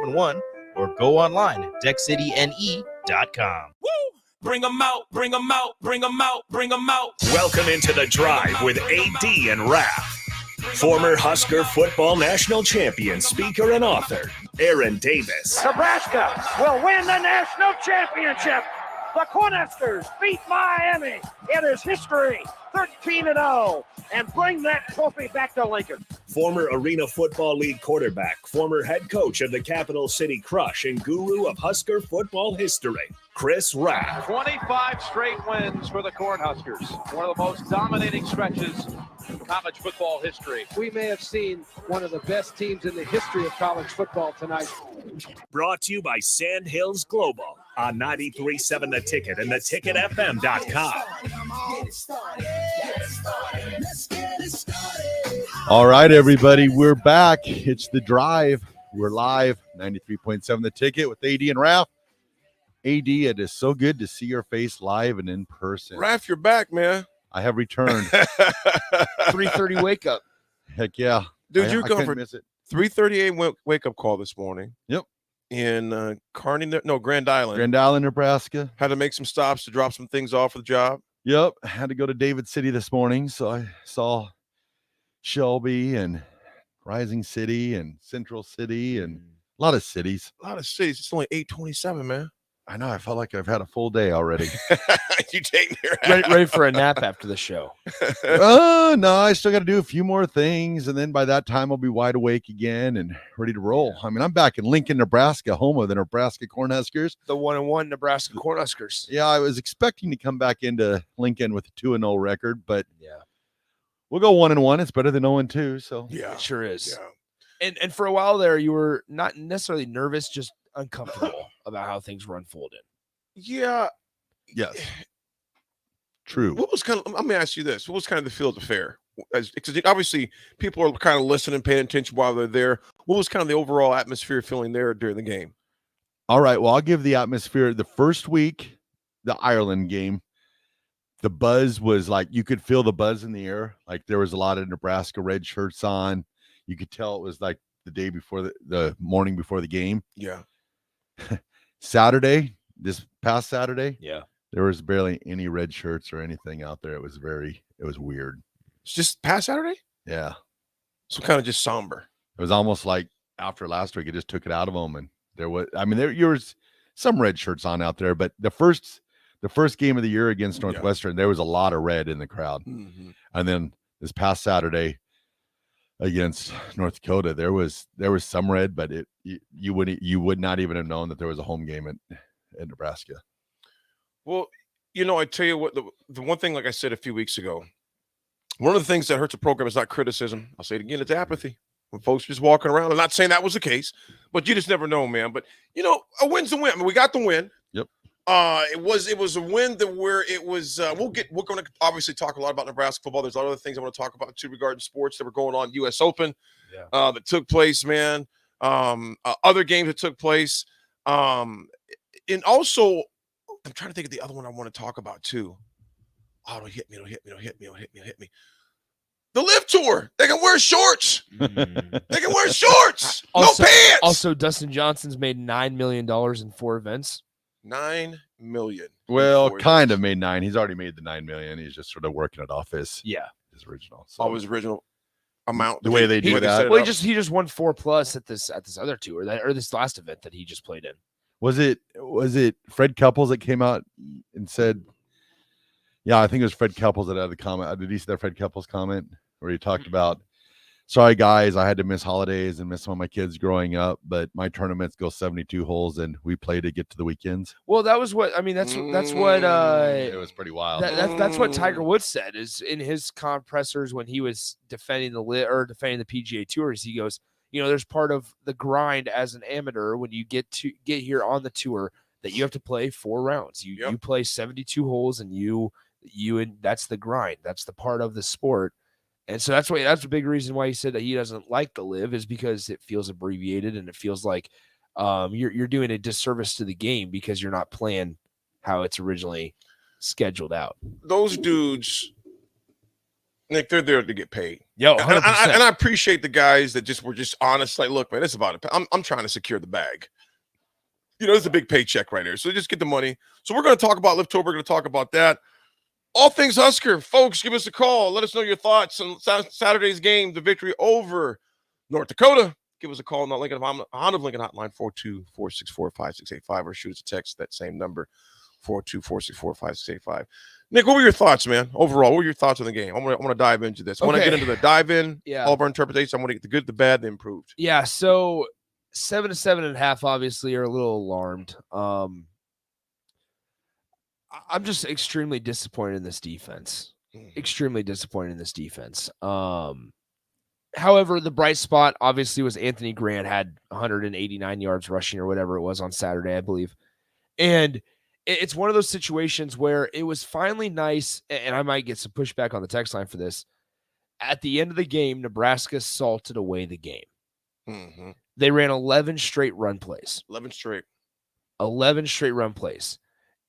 1 or go online at deckcityne.com. Woo! Bring them out, bring them out, bring them out, bring them out. Welcome into The Drive with AD and Raff. Former Husker football national champion, speaker, and author, Aaron Davis. Nebraska will win the national championship. The Cornhuskers beat Miami. It is history, 13-0, and bring that trophy back to Lincoln. Former Arena Football League quarterback, former head coach of the Capital City Crush, and guru of Husker football history, Chris Raff. 25 straight wins for the Cornhuskers. One of the most dominating stretches in college football history. We may have seen one of the best teams in the history of college football tonight. Brought to you by Sand Hills Global on 93.7 The Ticket and theticketfm.com. All right, everybody, we're back. It's The Drive. We're live, 93.7 The Ticket with AD and Raff. AD, it is so good to see your face live and in person. Raff, you're back, man. I have returned. 3:30 wake up. Heck yeah. Dude, you're going for miss it. 3:38 wake up call this morning. Yep. In Grand Island. Grand Island, Nebraska. Had to make some stops to drop some things off for the job. Yep. Had to go to David City this morning, so I saw Shelby and Rising City and Central City and a lot of cities. A lot of cities. It's only 8:27, man. I know. I felt like I've had a full day already. You take your ready for a nap after the show. No, I still got to do a few more things, and then by that time I'll be wide awake again and ready to roll. I mean, I'm back in Lincoln, Nebraska, home of the Nebraska Cornhuskers. The 1-1 Nebraska Cornhuskers. Yeah, I was expecting to come back into Lincoln with a 2-0 record, but yeah, we'll go 1-1. It's better than 0-2. So yeah, it sure is. Yeah. And for a while there, you were not necessarily nervous, just uncomfortable about how things were unfolding. Yeah. Yes. True. What was let me ask you this. What was kind of the feel of the fair? Because obviously people are kind of listening, paying attention while they're there. What was kind of the overall atmosphere feeling there during the game? All right. Well, I'll give the atmosphere. The first week, the Ireland game, the buzz was like, you could feel the buzz in the air. Like there was a lot of Nebraska red shirts on. You could tell it was like the day before the morning before the game. Yeah. Saturday, this past Saturday, yeah, there was barely any red shirts or anything out there. It was weird. It's just past Saturday? Yeah. So kind of just somber. It was almost like after last week, it just took it out of them. And there was some red shirts on out there, but the first game of the year against Northwestern, there was a lot of red in the crowd. Mm-hmm. And then this past Saturday against North Dakota, there was some red, but you would not even have known that there was a home game in Nebraska. Well, I tell you what, the one thing, like I said a few weeks ago, one of the things that hurts a program is not criticism. I'll say it again, it's apathy. When folks just walking around, I'm not saying that was the case, but you just never know, man. But a win's a win. I mean, we got the win. Yep. It was a win where it was. We're going to obviously talk a lot about Nebraska football. There's a lot of other things I want to talk about too regarding sports that were going on. U.S. Open, that took place, man. Other games that took place, and also I'm trying to think of the other one I want to talk about too. Oh, it'll hit me. The Live Tour. They can wear shorts. They can wear shorts. No pants. Also, Dustin Johnson's made $9 million in 4 events. $9 million. Well, kind of made 9. He's already made the 9 million. He's just sort of working it off his original. So his original amount. The way they do that. Well, he just won 4+ at this other tour or this last event that he just played in. Was it Fred Couples that came out and said? Yeah, I think it was Fred Couples that had the comment. Did you see that Fred Couples comment where he talked about, sorry guys, I had to miss holidays and miss some of my kids growing up, but my tournaments go 72 holes and we play to get to the weekends. Well, that was what that's what it was pretty wild. That's what Tiger Woods said is in his compressors when he was defending the PGA Tours. He goes, there's part of the grind as an amateur when you get here on the tour that you have to play 4 rounds. You play 72 holes and and that's the grind. That's the part of the sport. And so that's a big reason why he said that he doesn't like the Live is because it feels abbreviated and it feels like you're doing a disservice to the game because you're not playing how it's originally scheduled out. Those dudes Nick, they're there to get paid. Yo, And 100%. I appreciate the guys that were just honest. Like, look, man, it's about it. I'm trying to secure the bag. It's a big paycheck right here. So just get the money. So we're going to talk about Liftober. We're going to talk about that. All things Husker. Folks, give us a call. Let us know your thoughts on Saturday's game, the victory over North Dakota. Give us a call on the Lincoln Honda Lincoln Hotline, 424645685, or shoot us a text, that same number, 424645685. Nick, what were your thoughts, man? Overall, what were your thoughts on the game? I want to dive into this. I want to get into the dive-in, all of our interpretations. I want to get the good, the bad, the improved. Yeah, so 7 to 7.5 obviously are a little alarmed. I'm just extremely disappointed in this defense. Extremely disappointed in this defense. However, the bright spot obviously was Anthony Grant had 189 yards rushing or whatever it was on Saturday, I believe. And it's one of those situations where it was finally nice, and I might get some pushback on the text line for this. At the end of the game, Nebraska salted away the game. Mm-hmm. They ran 11 straight run plays. 11 straight run plays.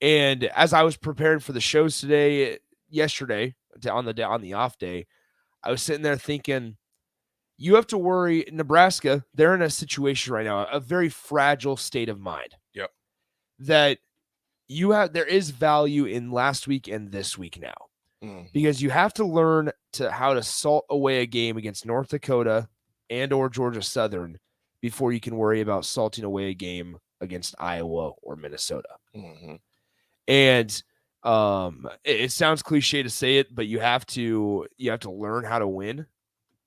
And as I was preparing for the shows yesterday on the off day, I was sitting there thinking, you have to worry. Nebraska, they're in a situation right now, a very fragile state of mind. Yep. That there is value in last week and this week now, because you have to learn how to salt away a game against North Dakota and or Georgia Southern before you can worry about salting away a game against Iowa or Minnesota. Mm-hmm. And it sounds cliche to say it, but you have to learn how to win,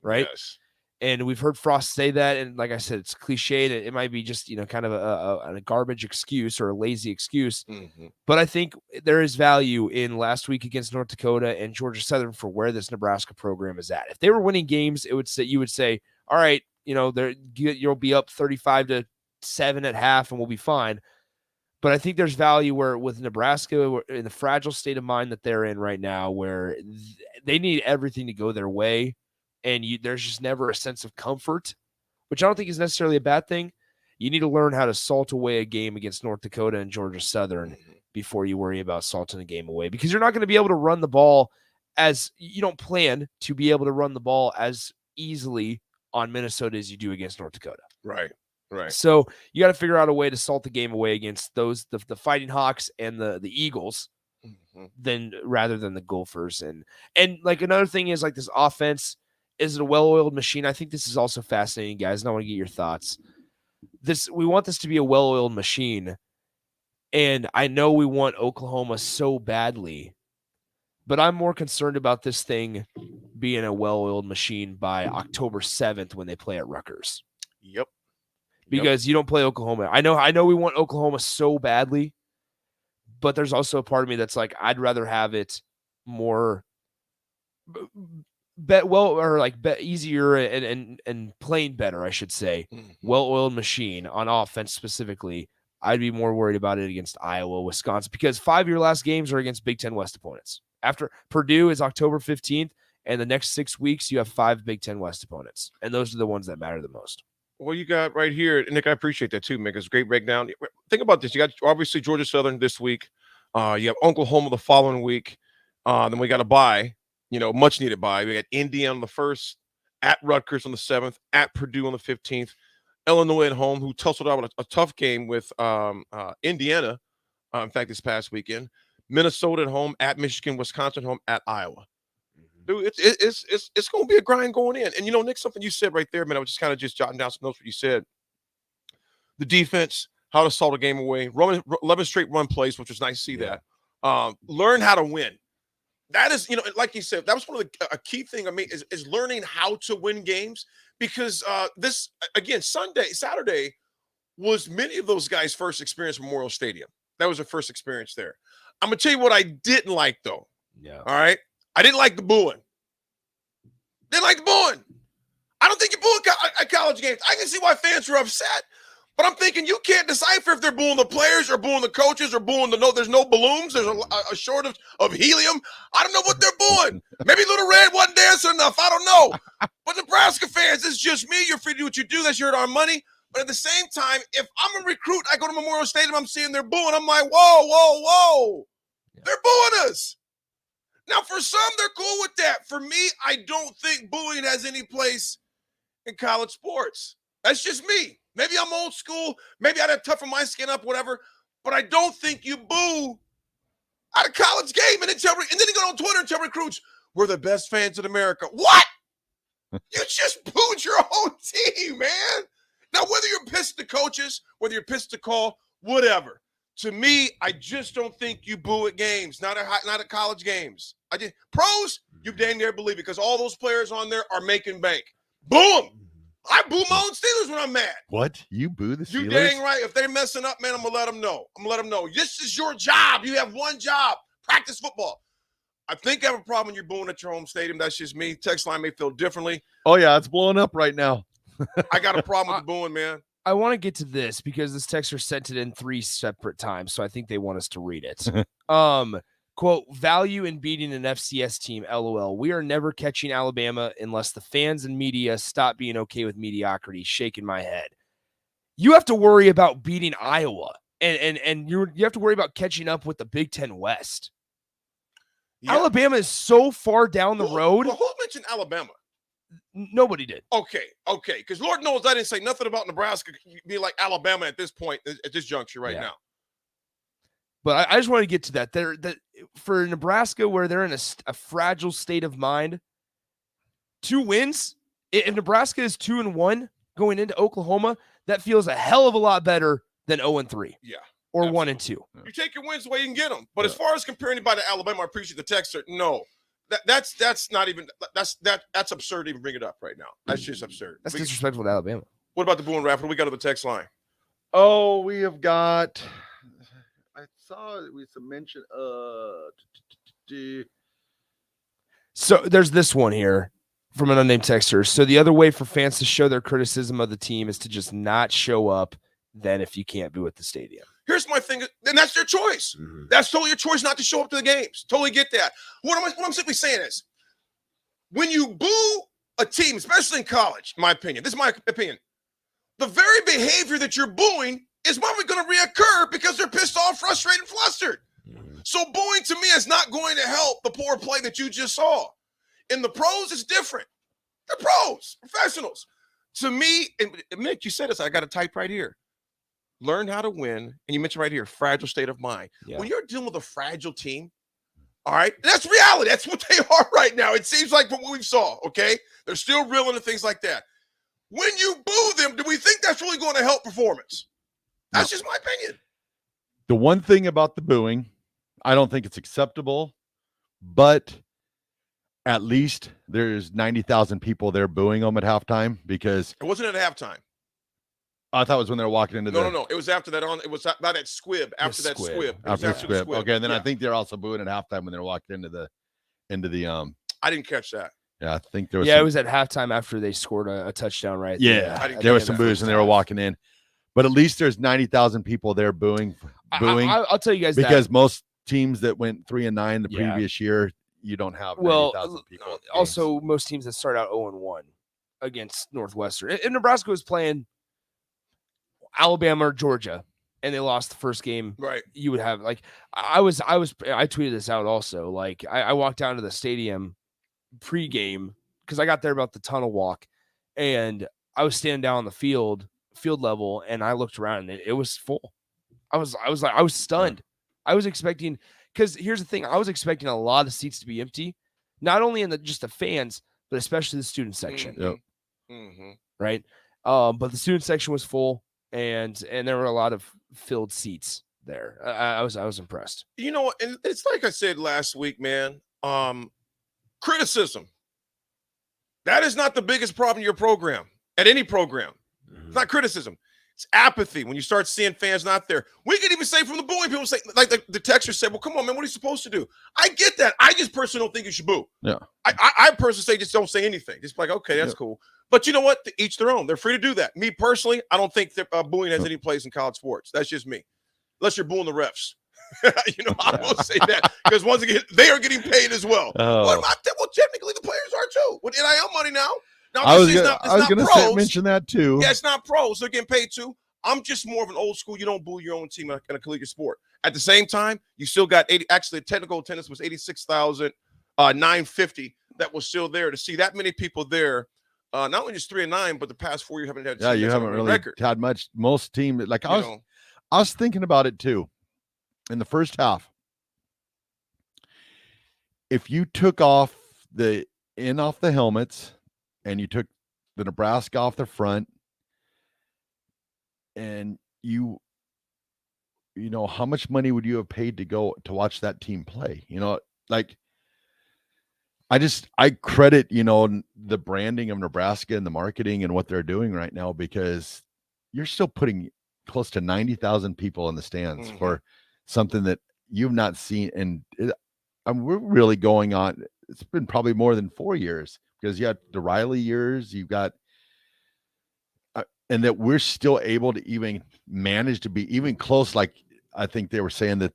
right? Yes. And we've heard Frost say that, and like I said, it's cliche. It might be just kind of a garbage excuse or a lazy excuse. Mm-hmm. But I think there is value in last week against North Dakota and Georgia Southern for where this Nebraska program is at. If they were winning games, you would say, all right, you'll be up 35-7 at half, and we'll be fine. But I think there's value with Nebraska in the fragile state of mind that they're in right now, where they need everything to go their way. And there's just never a sense of comfort, which I don't think is necessarily a bad thing. You need to learn how to salt away a game against North Dakota and Georgia Southern before you worry about salting a game away, because you're not going to be able to run the ball you don't plan to be able to run the ball as easily on Minnesota as you do against North Dakota. Right. So you got to figure out a way to salt the game away against the Fighting Hawks and the Eagles, rather than the Gophers. And like another thing is like this offense. Is it a well-oiled machine? I think this is also fascinating, guys, and I want to get your thoughts. We want this to be a well-oiled machine, and I know we want Oklahoma so badly, but I'm more concerned about this thing being a well-oiled machine by October 7th when they play at Rutgers. Yep. Because you don't play Oklahoma. I know we want Oklahoma so badly, but there's also a part of me that's like, I'd rather have it more easier and playing better, I should say. Well-oiled machine on offense specifically. I'd be more worried about it against Iowa, Wisconsin, because 5 of your last games are against Big Ten West opponents. After Purdue is October 15th, and the next 6 weeks you have 5 Big Ten West opponents, and those are the ones that matter the most. Well, you got right here, Nick, I appreciate that too, Mick. It's a great breakdown. Think about this. You got obviously Georgia Southern this week. You have Oklahoma the following week. Then we got a bye. Much needed bye. We got Indiana on the 1st, at Rutgers on the 7th, at Purdue on the 15th, Illinois at home, who tussled out a tough game with Indiana, in fact, this past weekend. Minnesota at home, at Michigan, Wisconsin at home, at Iowa. Dude, it's going to be a grind going in. And, Nick, something you said right there, man, I was just kind of jotting down some notes what you said. The defense, how to salt a game away, 11 straight run plays, which was nice to see that. Learn how to win. That is, like you said, that was one of a key thing. I mean, is learning how to win games, because this again Saturday was many of those guys' first experience at Memorial Stadium. That was their first experience there. I'm gonna tell you what I didn't like though. Yeah. All right, I didn't like the booing. Didn't like the booing. I don't think you boo at college games. I can see why fans are upset. But I'm thinking you can't decipher if they're booing the players or booing the coaches or booing there's no balloons. There's a shortage of helium. I don't know what they're booing. Maybe Little Red wasn't dancing enough. I don't know. But Nebraska fans, it's just me. You're free to do what you do. That's your money. But at the same time, if I'm a recruit, I go to Memorial Stadium, I'm seeing they're booing. I'm like, whoa. Yeah. They're booing us. Now, for some, they're cool with that. For me, I don't think booing has any place in college sports. That's just me. Maybe I'm old school. Maybe I'd have toughen my skin up, whatever. But I don't think you boo at a college game and then you go on Twitter and tell recruits, we're the best fans in America. What? You just booed your own team, man. Now, whether you're pissed at the coaches, whether you're pissed at the call, whatever. To me, I just don't think you boo at games, not at college games. Pros, you dang near believe it because all those players on there are making bank. Boom! I boo my own Steelers when I'm mad. What? You boo the Steelers? You dang right. If they're messing up, man, I'm going to let them know. This is your job. You have one job. Practice football. I think I have a problem when you're booing at your home stadium. That's just me. Text line may feel differently. Oh, yeah. It's blowing up right now. I got a problem with the booing, man. I want to get to this because this texter sent it in 3 separate times, so I think they want us to read it. Quote, value in beating an FCS team, LOL. We are never catching Alabama unless the fans and media stop being okay with mediocrity. Shaking my head. You have to worry about beating Iowa, and you have to worry about catching up with the Big Ten West. Yeah. Alabama is so far down the road. Well, who mentioned Alabama? Nobody did. Okay. Because Lord knows I didn't say nothing about Nebraska being like Alabama at this point, at this juncture right now. But I just want to get to that. For Nebraska, where they're in a fragile state of mind, 2 wins. If Nebraska is 2-1 going into Oklahoma, that feels a hell of a lot better than 0-3. Yeah. Or absolutely. 1-2. You take your wins the way you can get them. But as far as comparing anybody to Alabama, I appreciate the texter. No. That's not even that's absurd to even bring it up right now. That's just absurd. That's disrespectful to Alabama. What about the booing Raff? What do we got on the text line? Oh, we have got. I saw we mentioned. So there's this one here from an unnamed texter. So the other way for fans to show their criticism of the team is to just not show up. Then if you can't boo at the stadium. Here's my thing, and that's their choice. Mm-hmm. That's totally your choice not to show up to the games. Totally get that. What I'm simply saying is, when you boo a team, especially in college, in my opinion, this is my opinion, the very behavior that you're booing is probably going to reoccur because they're pissed off, frustrated, flustered. Mm-hmm. So booing to me is not going to help the poor play that you just saw. In the pros, it's different. They're pros, professionals. To me, and Mick, you said this, I got it typed right here. Learn how to win. And you mentioned right here, fragile state of mind. Yeah. When you're dealing with a fragile team, all right, that's reality. That's what they are right now. It seems like from what we saw, okay? They're still reeling and things like that. When you boo them, do we think that's really going to help performance? That's just my opinion. The one thing about the booing, I don't think it's acceptable, but at least there's 90,000 people there booing them at halftime because it wasn't at halftime. I thought it was when they were walking into No. It was after that. It was by that squib. After that squib. After the squib. Okay, and then I think they're also booing at halftime when they were walking into the. I didn't catch that. Yeah, I think there was. Yeah, it was at halftime after they scored a touchdown. Right. Yeah, there was some boos and they were walking in, but at least there's 90,000 people there booing. I'll tell you guys because most teams that went 3-9 the previous year, you don't have 90,000 people. Also, most teams that start out 0-1 against Northwestern. If Nebraska was playing Alabama or Georgia and they lost the first game, right? You would have I tweeted this out also. Like I walked down to the stadium pregame because I got there about the tunnel walk and I was standing down on the field level and I looked around and it was full. I was stunned. I was expecting, because here's the thing, I was expecting a lot of seats to be empty, not only in just the fans, but especially the student section. Yep. Mm-hmm. Right. But the student section was full. And there were a lot of filled seats there. I was impressed. You know, and it's like I said last week, man. Criticism. That is not the biggest problem in your program, at any program. Mm-hmm. It's not criticism. It's apathy when you start seeing fans not there. We could even say from the booing, people say, like the texter said, well, come on, man, what are you supposed to do? I get that. I just personally don't think you should boo. Yeah. I personally say just don't say anything. Just like, okay, that's cool. But you know what? To each their own. They're free to do that. Me personally, I don't think that booing has any place in college sports. That's just me. Unless you're booing the refs. I will say that. Because once again, they are getting paid as well. Oh. Well, technically the players are too. With NIL money now. I was going to mention that too. Yeah, it's not pros. They're getting paid too. I'm just more of an old school. You don't boo your own team in a collegiate sport. At the same time, you still got 80. Actually, the technical attendance was 86,000 950 that was still there. To see that many people there, not only just 3-9, but the past 4 years haven't had. Yeah, you haven't really had much. Most teams, like I was thinking about it too. In the first half, if you took off the helmets and you took the Nebraska off the front, and you know, how much money would you have paid to go to watch that team play? You know, like I credit, you know, the branding of Nebraska and the marketing and what they're doing right now, because you're still putting close to 90,000 people in the stands for something that you've not seen. And we're really going on. It's been probably more than 4 years, because you got the Riley years, you've got, and that we're still able to even manage to be even close. Like, I think they were saying that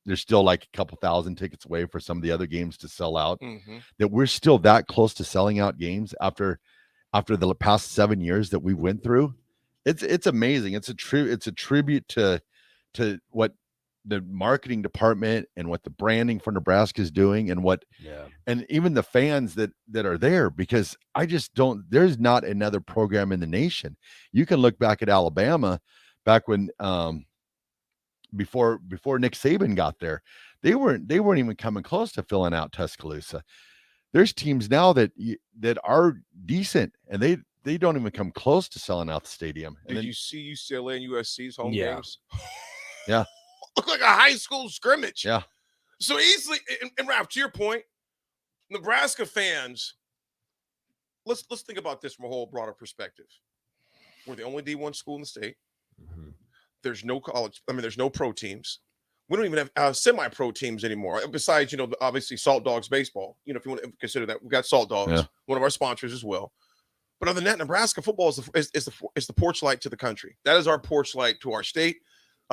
there's still like a couple thousand tickets away for some of the other games to sell out, that we're still that close to selling out games after the past 7 years that we went through. It's amazing. It's a tribute to what the marketing department and what the branding for Nebraska is doing, and and even the fans that are there, because there's not another program in the nation. You can look back at Alabama back when, before Nick Saban got there, they weren't even coming close to filling out Tuscaloosa. There's teams now that are decent, and they don't even come close to selling out the stadium. Did you see UCLA and USC's home games? Yeah. Look like a high school scrimmage. Yeah. So easily, and Raff, to your point, Nebraska fans, let's think about this from a whole broader perspective. We're the only D1 school in the state. There's no college. I mean, there's no pro teams. We don't even have semi-pro teams anymore. Besides, you know, obviously Salt Dogs baseball. You know, if you want to consider that, we've got Salt Dogs, one of our sponsors as well. But other than that, Nebraska football is the porch light to the country. That is our porch light to our state.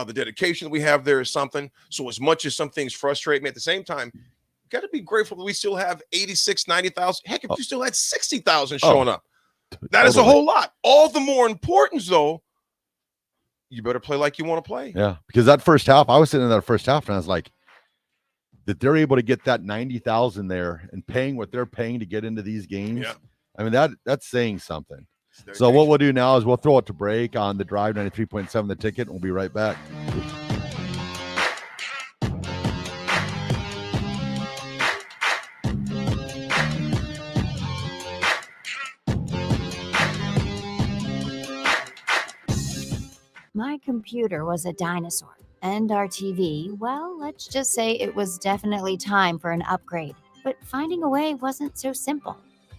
The dedication that we have there is something. So as much as some things frustrate me, at the same time, you got to be grateful that we still have 86, 90,000. Heck, if you still had 60,000 showing up, that is a whole lot. All the more importance, though, you better play like you want to play. Yeah, because that first half, I was sitting in that first half, and I was like, that they're able to get that 90,000 there and paying what they're paying to get into these games. Yeah. I mean, that's saying something. So what we'll do now is we'll throw it to break on the Drive 93.7 The Ticket, and we'll be right back. My computer was a dinosaur, and our TV, well, let's just say it was definitely time for an upgrade. But finding a way wasn't so simple.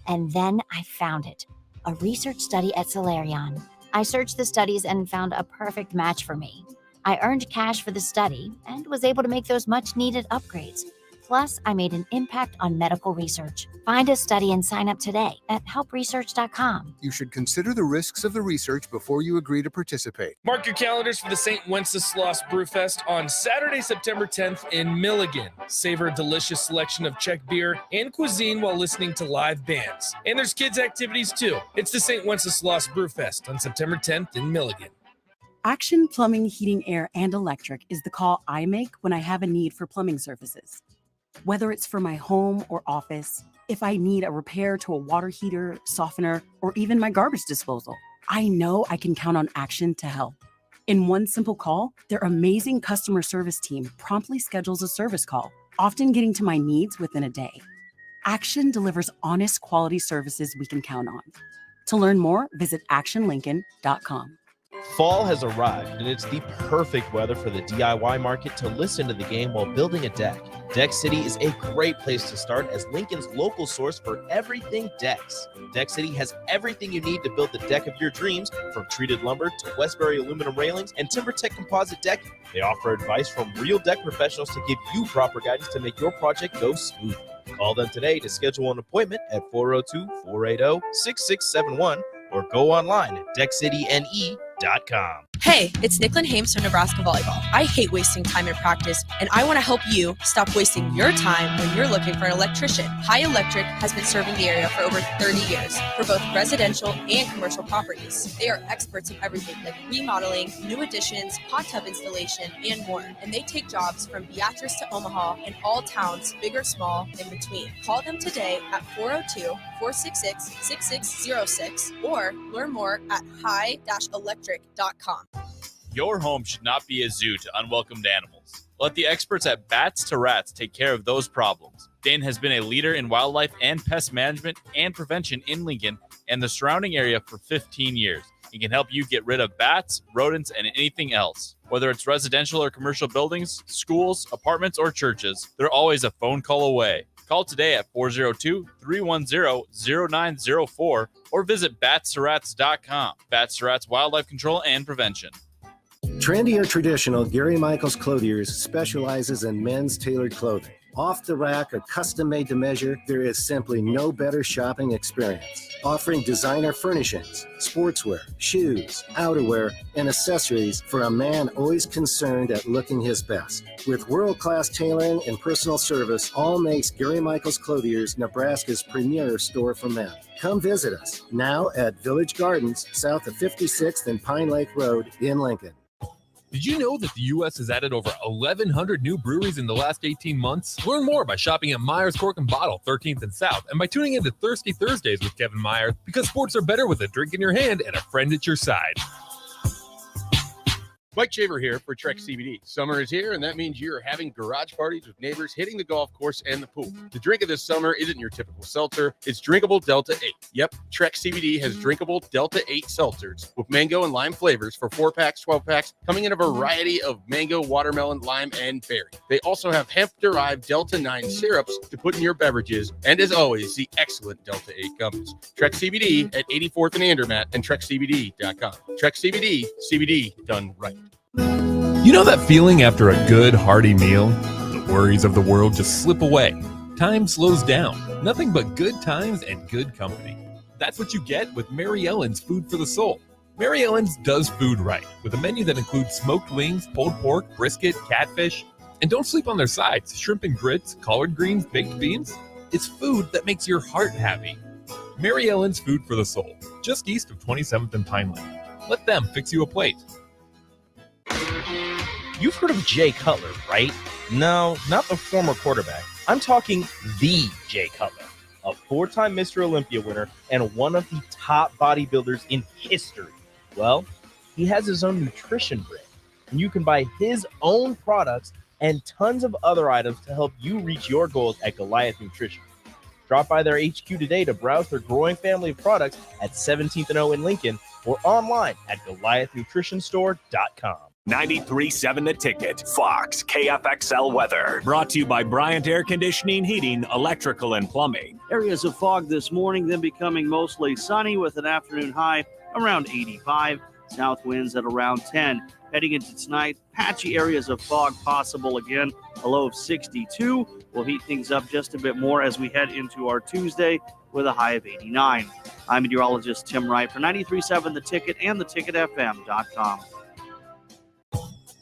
And then I found it. A research study at Solarion. I searched the studies and found a perfect match for me. I earned cash for the study and was able to make those much-needed upgrades. Plus, I made an impact on medical research. Find a study and sign up today at helpresearch.com. You should consider the risks of the research before you agree to participate. Mark your calendars for the St. Wenceslas Brewfest on Saturday, September 10th in Milligan. Savor a delicious selection of Czech beer and cuisine while listening to live bands. And there's kids' activities too. It's the St. Wenceslas Brewfest on September 10th in Milligan. Action Plumbing, Heating, Air, and Electric is the call I make when I have a need for plumbing services. Whether it's for my home or office, if I need a repair to a water heater, softener, or even my garbage disposal, I know I can count on Action to help. In one simple call, their amazing customer service team promptly schedules a service call, often getting to my needs within a day. Action delivers honest quality services we can count on. To learn more, visit actionlincoln.com. Fall has arrived, and it's the perfect weather for the DIY market to listen to the game while building a deck. Deck City is a great place to start as Lincoln's local source for everything decks. Deck City has everything you need to build the deck of your dreams, from treated lumber to Westbury aluminum railings and TimberTech composite decking. They offer advice from real deck professionals to give you proper guidance to make your project go smooth. Call them today to schedule an appointment at 402-480-6671 or go online at deckcityne.com. Hey, it's Nicklin Hames from Nebraska Volleyball. I hate wasting time in practice, and I want to help you stop wasting your time when you're looking for an electrician. High Electric has been serving the area for over 30 years for both residential and commercial properties. They are experts in everything like remodeling, new additions, hot tub installation, and more. And they take jobs from Beatrice to Omaha and all towns, big or small, in between. Call them today at 402-466-6606 or learn more at high-electric.com. Your home should not be a zoo to unwelcomed animals. Let the experts at Bats to Rats take care of those problems. Dane has been a leader in wildlife and pest management and prevention in Lincoln and the surrounding area for 15 years. He can help you get rid of bats, rodents, and anything else. Whether it's residential or commercial buildings, schools, apartments, or churches, they're always a phone call away. Call today at 402-310-0904 or visit batstoRats.com. Bats to Rats Wildlife Control and Prevention. Trendy or traditional, Gary Michaels Clothiers specializes in men's tailored clothing. Off the rack or custom made to measure, there is simply no better shopping experience. Offering designer furnishings, sportswear, shoes, outerwear, and accessories for a man always concerned at looking his best. With world-class tailoring and personal service, all makes Gary Michaels Clothiers Nebraska's premier store for men. Come visit us now at Village Gardens, south of 56th and Pine Lake Road in Lincoln. Did you know that the U.S. has added over 1,100 new breweries in the last 18 months? Learn more by shopping at Myers Cork and Bottle, 13th and South, and by tuning into Thirsty Thursdays with Kevin Myers, because sports are better with a drink in your hand and a friend at your side. Mike Shaver here for Trek CBD. Summer is here, and that means you're having garage parties with neighbors, hitting the golf course and the pool. The drink of this summer isn't your typical seltzer. It's drinkable Delta 8. Yep, Trek CBD has drinkable Delta 8 seltzers with mango and lime flavors for 4-packs, 12-packs, coming in a variety of mango, watermelon, lime, and berry. They also have hemp-derived Delta 9 syrups to put in your beverages, and as always, the excellent Delta 8 gummies. Trek CBD at 84th and Andermatt and TrekCBD.com. Trek CBD, CBD done right. You know that feeling after a good, hearty meal? The worries of the world just slip away. Time slows down. Nothing but good times and good company. That's what you get with Mary Ellen's Food for the Soul. Mary Ellen's does food right, with a menu that includes smoked wings, pulled pork, brisket, catfish. And don't sleep on their sides, shrimp and grits, collard greens, baked beans. It's food that makes your heart happy. Mary Ellen's Food for the Soul, just east of 27th and Pine Lake. Let them fix you a plate. You've heard of Jay Cutler, right? No, not the former quarterback. I'm talking the Jay Cutler, a 4-time Mr. Olympia winner and one of the top bodybuilders in history. Well, he has his own nutrition brand, and you can buy his own products and tons of other items to help you reach your goals at Goliath Nutrition. Drop by their HQ today to browse their growing family of products at 17th and O in Lincoln or online at GoliathNutritionStore.com. 93.7 The Ticket, Fox, KFXL weather. Brought to you by Bryant Air Conditioning, Heating, Electrical, and Plumbing. Areas of fog this morning, then becoming mostly sunny with an afternoon high around 85. South winds at around 10. Heading into tonight, patchy areas of fog possible again. A low of 62. We'll heat things up just a bit more as we head into our Tuesday with a high of 89. I'm meteorologist Tim Wright for 93.7 The Ticket and theticketfm.com.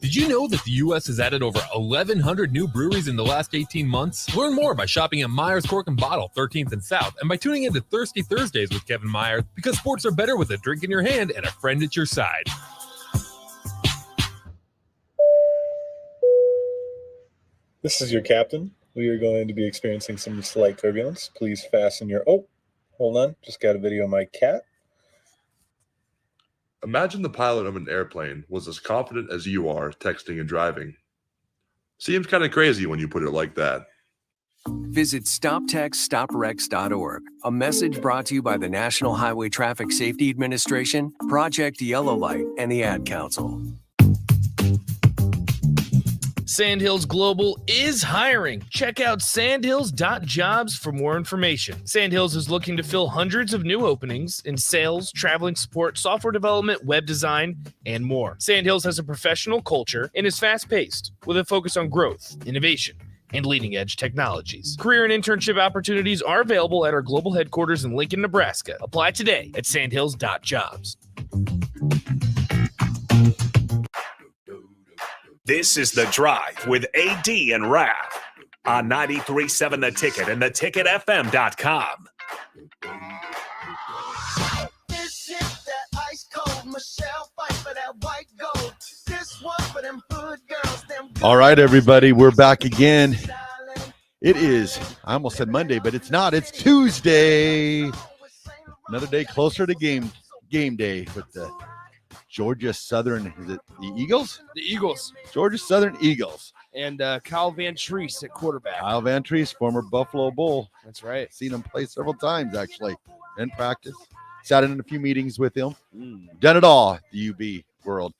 Did you know that the U.S. has added over 1,100 new breweries in the last 18 months? Learn more by shopping at Myers Cork and Bottle, 13th and South, and by tuning into Thirsty Thursdays with Kevin Myers, because sports are better with a drink in your hand and a friend at your side. This is your captain. We are going to be experiencing some slight turbulence. Please fasten your... Oh, hold on. Just got a video of my cat. Imagine the pilot of an airplane was as confident as you are texting and driving. Seems kind of crazy when you put it like that. Visit StopTextStopWrecks.org. A message brought to you by the National Highway Traffic Safety Administration, Project Yellow Light, and the Ad Council. Sandhills Global is hiring. Check out sandhills.jobs for more information. Sandhills is looking to fill hundreds of new openings in sales, traveling support, software development, web design, and more. Sandhills has a professional culture and is fast-paced with a focus on growth, innovation, and leading-edge technologies. Career and internship opportunities are available at our global headquarters in Lincoln, Nebraska. Apply today at sandhills.jobs. This is The Drive with AD and Raff on 93.7 The Ticket and theticketfm.com. This is that ice cold Michelle fight for that white gold. This one for them hood girls. All right, everybody, we're back again. It is, I almost said Monday, but it's not. It's Tuesday. Another day closer to game day with the Georgia Southern, is it the Eagles? The Eagles. Georgia Southern Eagles. And Kyle Van Treese at quarterback. Kyle Van Treese, former Buffalo Bull. That's right. Seen him play several times, actually, in practice. Sat in a few meetings with him. Done it all, the UB world.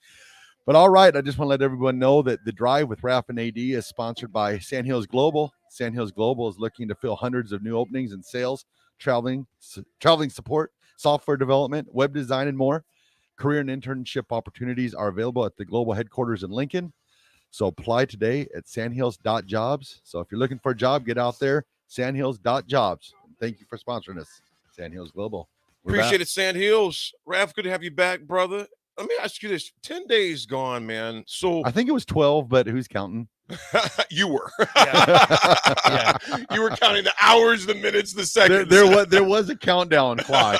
But all right, I just want to let everyone know that the Drive with Raff and AD is sponsored by Sandhills Global. Sandhills Global is looking to fill hundreds of new openings in sales, traveling support, software development, web design, and more. Career and internship opportunities are available at the global headquarters in Lincoln. So apply today at sandhills.jobs. So if you're looking for a job, get out there, sandhills.jobs. Thank you for sponsoring us, Sandhills Global. Appreciate it, Sandhills. Raff, good to have you back, brother. Let me ask you this. 10 days gone, man. So I think it was 12, but who's counting? You were. Yeah. You were counting the hours, the minutes, the seconds. There was a countdown clock.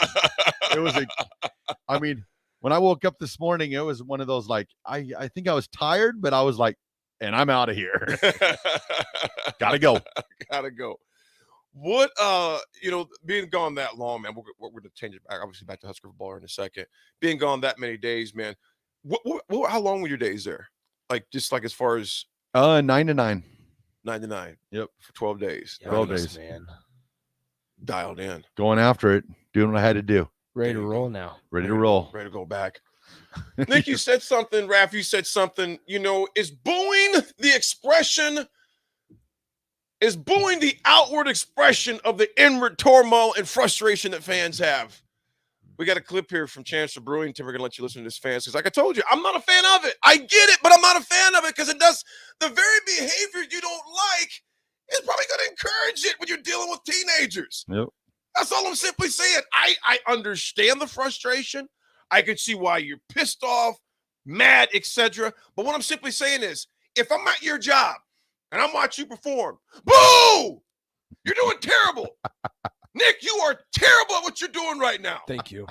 When I woke up this morning, it was one of those, like, I think I was tired, but I was like, and I'm out of here. Gotta go. What, being gone that long, man, we're going to change it back, obviously back to Husker football in a second. Being gone that many days, man, how long were your days there? Like, just like as far as? 9 to 9. 9 to 9. Yep. For 12 days. 12 days. Man. Dialed in. Going after it. Doing what I had to do. Ready to roll now. Ready to roll. Ready to go back. Nick, you said something. Raff, you said something. Is booing the outward expression of the inward turmoil and frustration that fans have? We got a clip here from Chancellor Brewing. Tim, we're going to let you listen to this, fans, because like I told you, I'm not a fan of it. I get it, but I'm not a fan of it because it does the very behavior you don't like is probably going to encourage it when you're dealing with teenagers. Yep. That's all I'm simply saying. I understand the frustration. I can see why you're pissed off, mad, etc. But what I'm simply saying is, if I'm at your job and I'm watching you perform, boo! You're doing terrible. Nick, you are terrible at what you're doing right now. Thank you.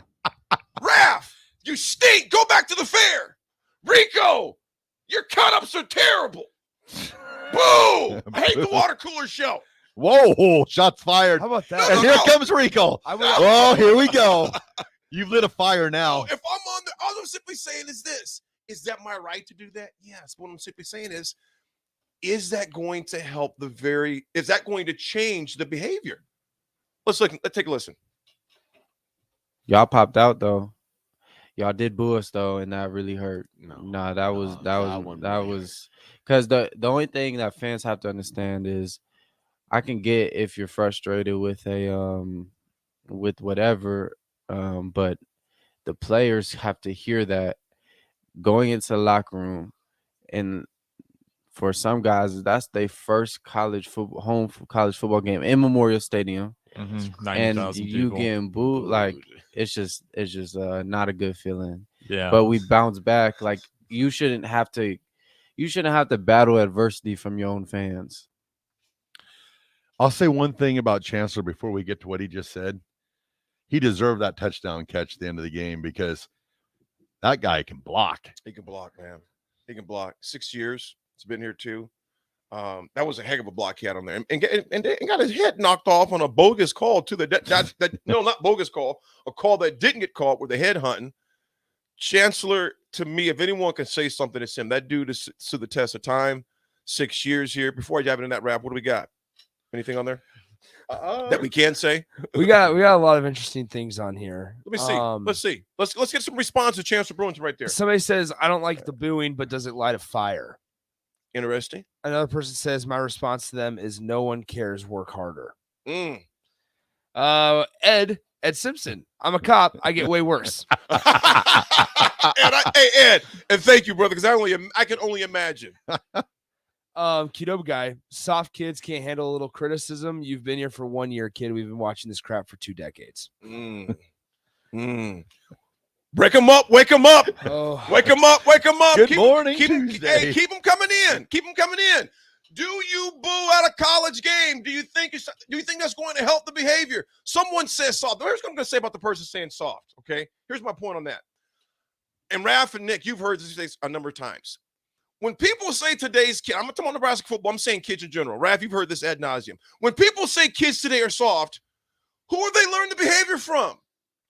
Raff, you stink. Go back to the fair. Rico, your cut-ups are terrible. Boo! I hate the water cooler show. Whoa, shots fired. How about that? And here comes Rico. Oh, here we go. You've lit a fire now. If I'm on the, all I'm simply saying is this. Is that my right to do that? Yes. What I'm simply saying is that going to help is that going to change the behavior? Let's take a listen. Y'all popped out though. Y'all did boo us though, and that really hurt. No, that was because the only thing that fans have to understand is I can get if you're frustrated with with whatever, but the players have to hear that going into the locker room, and for some guys that's their first college football game in Memorial Stadium. Mm-hmm. And you getting booed, like it's just not a good feeling. Yeah. But we bounce back. Like you shouldn't have to battle adversity from your own fans. I'll say one thing about Chancellor before we get to what he just said. He deserved that touchdown catch at the end of the game because that guy can block. He can block, man. He can block. 6 years. It's been here too. That was a heck of a block he had on there, and got his head knocked off on a bogus call too. No, not bogus call, a call that didn't get caught with the head hunting. Chancellor, to me, if anyone can say something, it's him. That dude is to the test of time. 6 years here. Before I dive into that rap, what do we got? Anything on there that we can say? We got a lot of interesting things on here. Let me see. Let's see. Let's get some response to Chancellor Bruins right there. Somebody says, "I don't like the booing, but does it light a fire?" Interesting. Another person says, my response to them is no one cares, work harder. Mm. Ed Simpson. I'm a cop. I get way worse. Ed, and thank you, brother, because I can only imagine. Kidoba guy, soft kids can't handle a little criticism. You've been here for 1 year, kid. We've been watching this crap for 2 decades. What Break them up. Wake them up. Oh. Wake them up. Wake them up. Good morning, Keep Tuesday. keep them coming in. Keep them coming in. Do you boo at a college game? Do you think that's going to help the behavior? Someone says soft. Here's what I'm going to say about the person saying soft. Okay. Here's my point on that. And Raff and Nick, you've heard this a number of times. When people say today's kid, I'm not talking about Nebraska football, I'm saying kids in general. Raff, you've heard this ad nauseum. When people say kids today are soft, who are they learning the behavior from?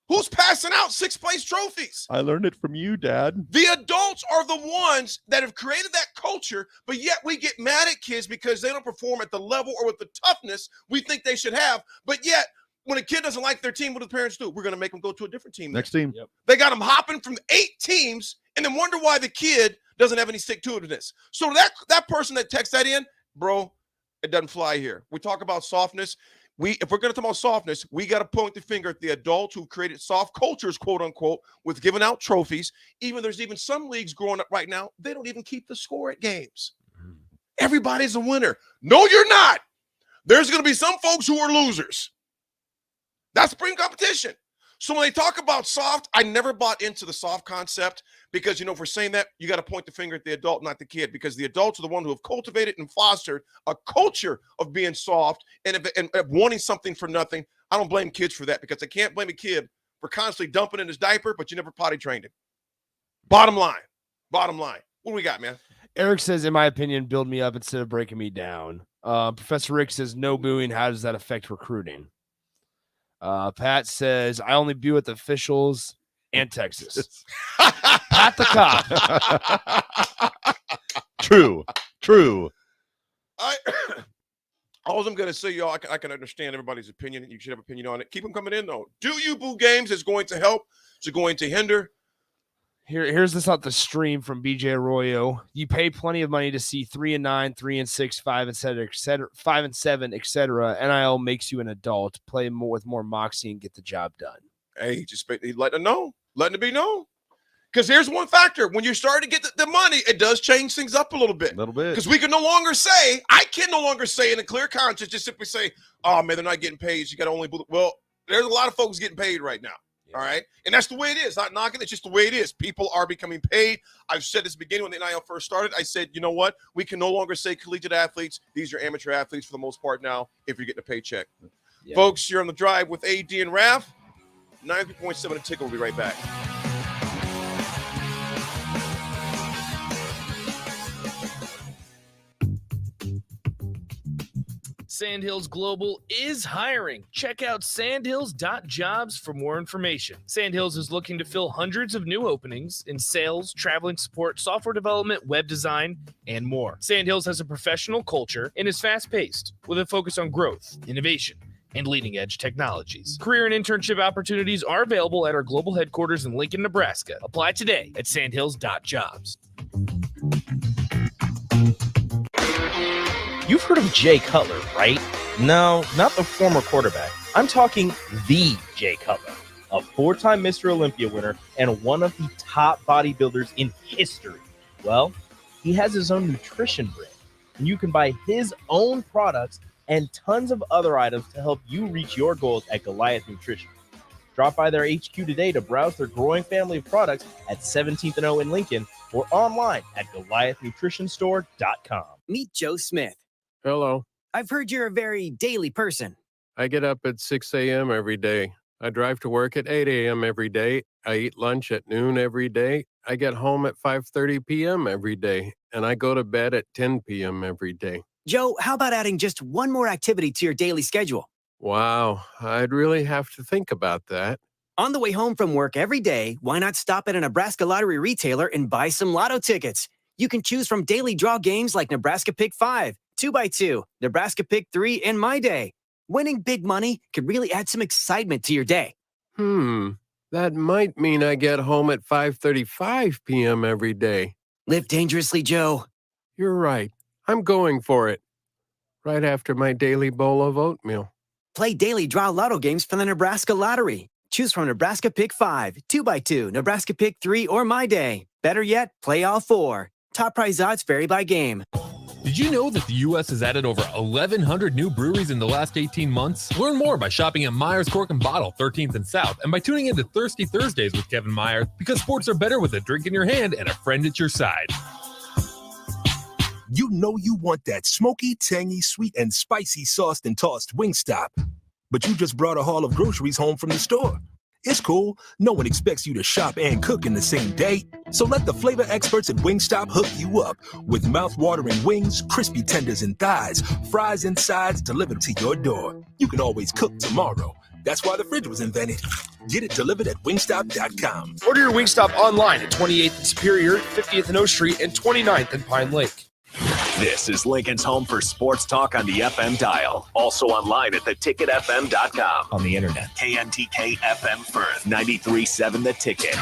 Who's passing out sixth-place trophies? I learned it from you, Dad. The adults are the ones that have created that culture, but yet we get mad at kids because they don't perform at the level or with the toughness we think they should have. But yet, when a kid doesn't like their team, what do the parents do? We're going to make them go to a different team. Next team. Yep. They got them hopping from 8 teams and then wonder why the kid doesn't have any stick-to-itiveness. So that person that texts that in, bro, it doesn't fly here. We talk about softness. If we're going to talk about softness, we got to point the finger at the adults who created soft cultures, quote unquote, with giving out trophies. There's even some leagues growing up right now, they don't even keep the score at games. Everybody's a winner. No, you're not. There's going to be some folks who are losers. That's spring competition. So when they talk about soft, I never bought into the soft concept because, if we're saying that, you got to point the finger at the adult, not the kid, because the adults are the one who have cultivated and fostered a culture of being soft and of wanting something for nothing. I don't blame kids for that because I can't blame a kid for constantly dumping in his diaper, but you never potty trained him. Bottom line. What do we got, man? Eric says, in my opinion, build me up instead of breaking me down. Professor Rick says, no booing. How does that affect recruiting? Pat says, I only boo at the officials and Texas. Pat the cop. True. All I'm going to say, y'all, I can understand everybody's opinion. You should have opinion on it. Keep them coming in, though. Do you boo games? Is going to help? Is it going to hinder? Here's this off the stream from BJ Arroyo. You pay plenty of money to see 3-9, 3-6, 5-7, etc. 5-7, etc. NIL makes you an adult. Play more with more moxie and get the job done. Hey, just letting it be known. Because here's one factor: when you're starting to get the money, it does change things up a little bit. Because I can no longer say in a clear conscience, just simply say, "Oh man, they're not getting paid. You got to only." Well, there's a lot of folks getting paid right now. All right. And that's the way it is. Not knocking. It's just the way it is. People are becoming paid. I've said this at the beginning when the NIL first started. I said, you know what? We can no longer say collegiate athletes. These are amateur athletes for the most part now if you're getting a paycheck. Yeah. Folks, you're on the drive with AD and Raff. 90.7 Tickle. We'll be right back. Sandhills Global is hiring. Check out sandhills.jobs for more information. Sandhills is looking to fill hundreds of new openings in sales, traveling support, software development, web design, and more. Sandhills has a professional culture and is fast-paced with a focus on growth, innovation, and leading-edge technologies. Career and internship opportunities are available at our global headquarters in Lincoln, Nebraska. Apply today at sandhills.jobs. You've heard of Jay Cutler, right? No, not the former quarterback. I'm talking the Jay Cutler, a 4-time Mr. Olympia winner and one of the top bodybuilders in history. Well, he has his own nutrition brand, and you can buy his own products and tons of other items to help you reach your goals at Goliath Nutrition. Drop by their HQ today to browse their growing family of products at 17th and O in Lincoln or online at GoliathNutritionStore.com. Meet Joe Smith. Hello. I've heard you're a very daily person. I get up at 6 a.m. every day. I drive to work at 8 a.m. every day. I eat lunch at noon every day. I get home at 5:30 p.m. every day. And I go to bed at 10 p.m. every day. Joe, how about adding just one more activity to your daily schedule? Wow, I'd really have to think about that. On the way home from work every day, why not stop at a Nebraska Lottery retailer and buy some lotto tickets? You can choose from daily draw games like Nebraska Pick 5, 2x2, Nebraska Pick 3, and My Day. Winning big money could really add some excitement to your day. That might mean I get home at 5:35 p.m. every day. Live dangerously, Joe. You're right. I'm going for it. Right after my daily bowl of oatmeal. Play daily draw lotto games for the Nebraska Lottery. Choose from Nebraska Pick 5, 2x2, Nebraska Pick 3, or My Day. Better yet, play all 4. Top prize odds vary by game. Did you know that the U.S. has added over 1,100 new breweries in the last 18 months? Learn more by shopping at Myers Cork and Bottle, 13th and South, and by tuning into Thirsty Thursdays with Kevin Myers, because sports are better with a drink in your hand and a friend at your side. You know you want that smoky, tangy, sweet, and spicy sauced and tossed Wingstop. But you just brought a haul of groceries home from the store. It's cool. No one expects you to shop and cook in the same day. So let the flavor experts at Wingstop hook you up with mouth-watering wings, crispy tenders and thighs, fries and sides delivered to your door. You can always cook tomorrow. That's why the fridge was invented. Get it delivered at wingstop.com. Order your Wingstop online at 28th and Superior, 50th and O Street, and 29th and Pine Lake. This is Lincoln's home for sports talk on the FM dial. Also online at theticketfm.com. On the internet. KNTK FM Firth, 93.7 The Ticket.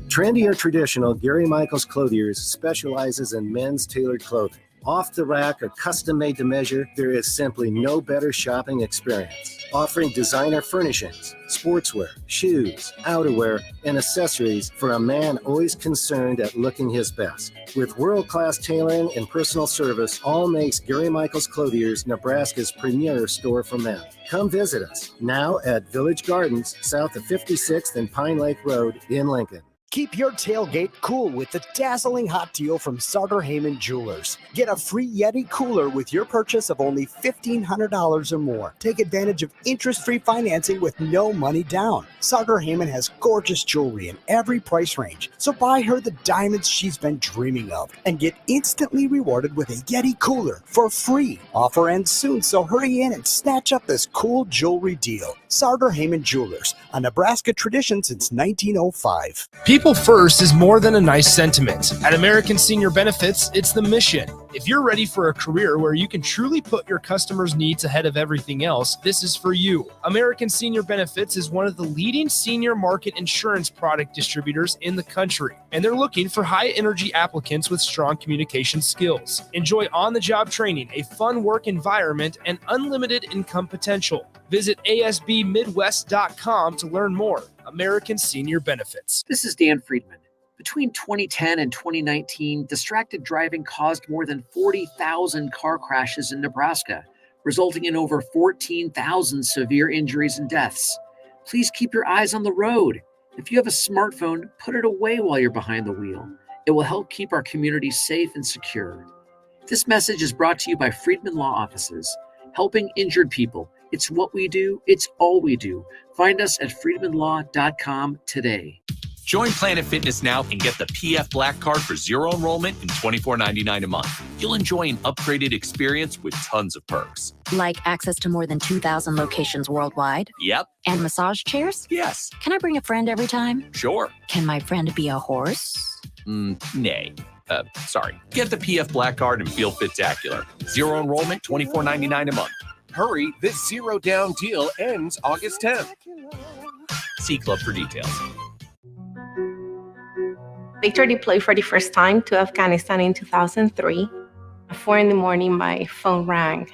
Trendy or traditional, Gary Michaels Clothiers specializes in men's tailored clothing. Off the rack or custom made to measure, there is simply no better shopping experience. Offering designer furnishings, sportswear, shoes, outerwear, and accessories for a man always concerned at looking his best. With world-class tailoring and personal service, all makes Gary Michaels Clothiers Nebraska's premier store for men. Come visit us now at Village Gardens, south of 56th and Pine Lake Road in Lincoln. Keep your tailgate cool with the dazzling hot deal from Sartor Heyman Jewelers. Get a free Yeti cooler with your purchase of only $1,500 or more. Take advantage of interest-free financing with no money down. Sartor Heyman has gorgeous jewelry in every price range, so buy her the diamonds she's been dreaming of and get instantly rewarded with a Yeti cooler for free. Offer ends soon, so hurry in and snatch up this cool jewelry deal. Sartor Heyman Jewelers, a Nebraska tradition since 1905. People first is more than a nice sentiment. At American Senior Benefits, it's the mission. If you're ready for a career where you can truly put your customers' needs ahead of everything else, this is for you. American Senior Benefits is one of the leading senior market insurance product distributors in the country, and they're looking for high-energy applicants with strong communication skills. Enjoy on-the-job training, a fun work environment, and unlimited income potential. Visit ASBMidwest.com to learn more. American Senior Benefits. This is Dan Friedman. Between 2010 and 2019, distracted driving caused more than 40,000 car crashes in Nebraska, resulting in over 14,000 severe injuries and deaths. Please keep your eyes on the road. If you have a smartphone, put it away while you're behind the wheel. It will help keep our community safe and secure. This message is brought to you by Friedman Law Offices, helping injured people. It's what we do. It's all we do. Find us at freedmanlaw.com today. Join Planet Fitness now and get the PF Black Card for zero enrollment and $24.99 a month. You'll enjoy an upgraded experience with tons of perks. Like access to more than 2,000 locations worldwide? Yep. And massage chairs? Yes. Can I bring a friend every time? Sure. Can my friend be a horse? Nay. Sorry. Get the PF Black Card and feel fit-tacular. Zero enrollment, $24.99 a month. Hurry, this zero down deal ends August 10th. See Club for details. Victor deployed for the first time to Afghanistan in 2003. At 4 a.m, my phone rang.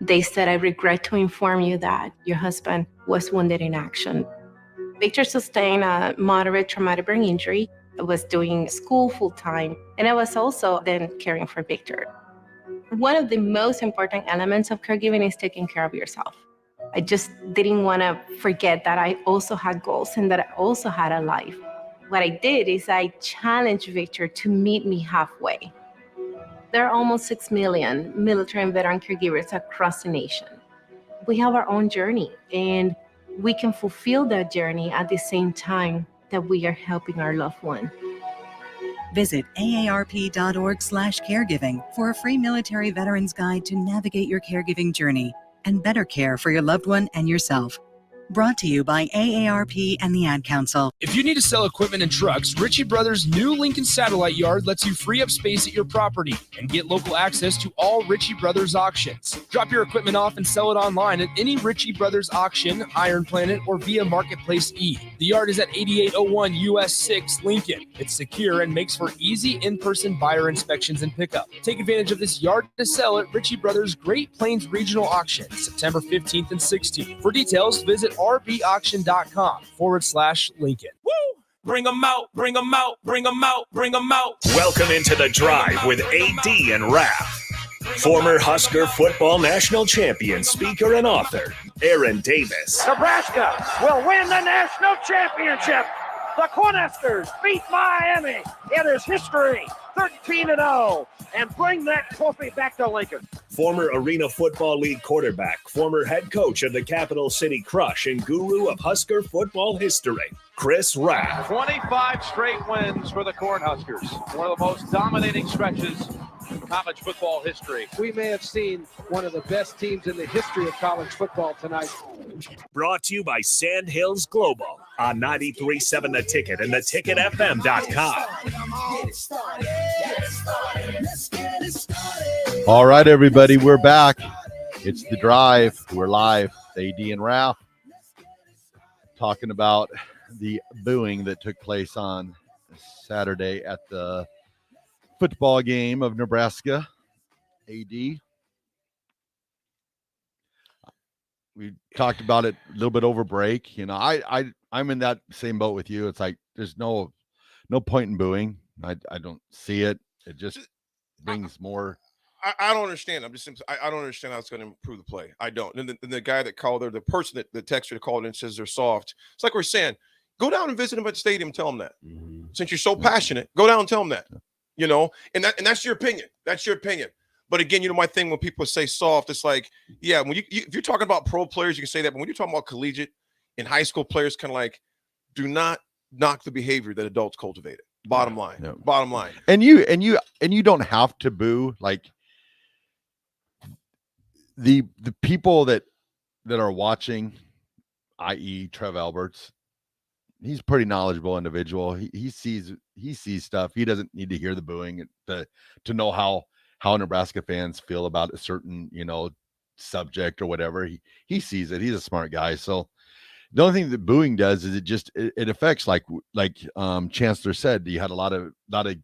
They said, "I regret to inform you that your husband was wounded in action." Victor sustained a moderate traumatic brain injury. I was doing school full-time, and I was also then caring for Victor. One of the most important elements of caregiving is taking care of yourself. I just didn't want to forget that I also had goals and that I also had a life. What I did is I challenged Victor to meet me halfway. There are almost 6 million military and veteran caregivers across the nation. We have our own journey, and we can fulfill that journey at the same time that we are helping our loved one. Visit aarp.org/caregiving for a free military veterans guide to navigate your caregiving journey and better care for your loved one and yourself. Brought to you by AARP and the Ad Council. If you need to sell equipment and trucks, Ritchie Brothers' new Lincoln Satellite Yard lets you free up space at your property and get local access to all Ritchie Brothers auctions. Drop your equipment off and sell it online at any Ritchie Brothers auction, Iron Planet, or via Marketplace E. The yard is at 8801 US 6 Lincoln. It's secure and makes for easy in-person buyer inspections and pickup. Take advantage of this yard to sell at Ritchie Brothers' Great Plains Regional Auction, September 15th and 16th. For details, visit rbauction.com/Lincoln. Woo! Bring them out, bring them out, bring them out, bring them out. Welcome into The Drive with AD and Raff Former Husker football national champion, speaker, and author, Aaron Davis. Nebraska will win the national championship. The Cornhuskers beat Miami. It is history, 13-0, and bring that trophy back to Lincoln. Former Arena Football League quarterback, former head coach of the Capital City Crush, and guru of Husker football history, Chris Raff. 25 straight wins for the Cornhuskers. One of the most dominating stretches in college football history. We may have seen one of the best teams in the history of college football tonight. Brought to you by Sand Hills Global on 93.7 The Ticket and theticketfm.com. All right, everybody, we're back. It's The Drive. We're live. AD and Raff talking about the booing that took place on Saturday at the football game of Nebraska. AD, we talked about it a little bit over break. You know, I'm in that same boat with you. It's like there's no point in booing. I don't see it. It just brings more. I don't understand. I don't understand how it's going to improve the play. I don't. And the guy that called her, the person that the texter called in says they're soft. It's like we're saying, go down and visit them at the stadium. Tell them that. Since you're so passionate, go down and tell them that. You know, and that's your opinion. That's your opinion. But again, you know, my thing when people say soft, it's like, yeah, when if you're talking about pro players, you can say that. But when you're talking about collegiate and high school players, kind of like, do not knock the behavior that adults cultivated. Bottom line. No. Bottom line. And you don't have to boo. Like the people that are watching, i.e. Trev Alberts, he's a pretty knowledgeable individual. He sees stuff. He doesn't need to hear the booing to know how Nebraska fans feel about a certain, you know, subject or whatever. He sees it. He's a smart guy. So the only thing that booing does is it affects, like Chancellor said, you had a lot of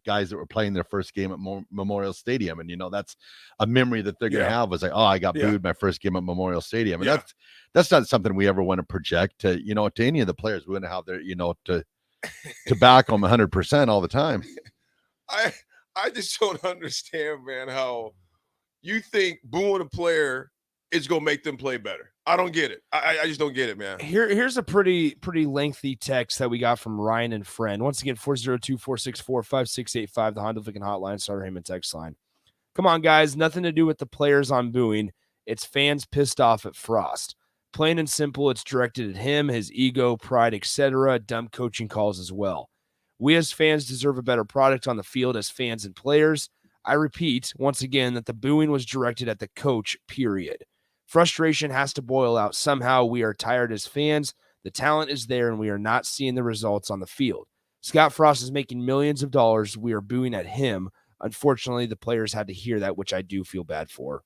guys that were playing their first game at Memorial Stadium, and you know that's a memory that they're gonna have, was like, oh, I got booed my first game at Memorial Stadium, and that's not something we ever want to project to any of the players. We want to have their, you know, to back them 100% all the time. I just don't understand, man, how you think booing a player is going to make them play better. I don't get it. I just don't get it, man. Here's a pretty lengthy text that we got from Ryan and Friend. Once again, 402-464-5685, the Honda Lincoln Hotline, Starter Heyman text line. Come on, guys. Nothing to do with the players on booing. It's fans pissed off at Frost. Plain and simple, it's directed at him, his ego, pride, etc., dumb coaching calls as well. We as fans deserve a better product on the field as fans and players. I repeat, once again, that the booing was directed at the coach, period. Frustration has to boil out somehow. We are tired as fans. The talent is there, and we are not seeing the results on the field. Scott Frost is making millions of dollars. We are booing at him. Unfortunately, the players had to hear that, which I do feel bad for.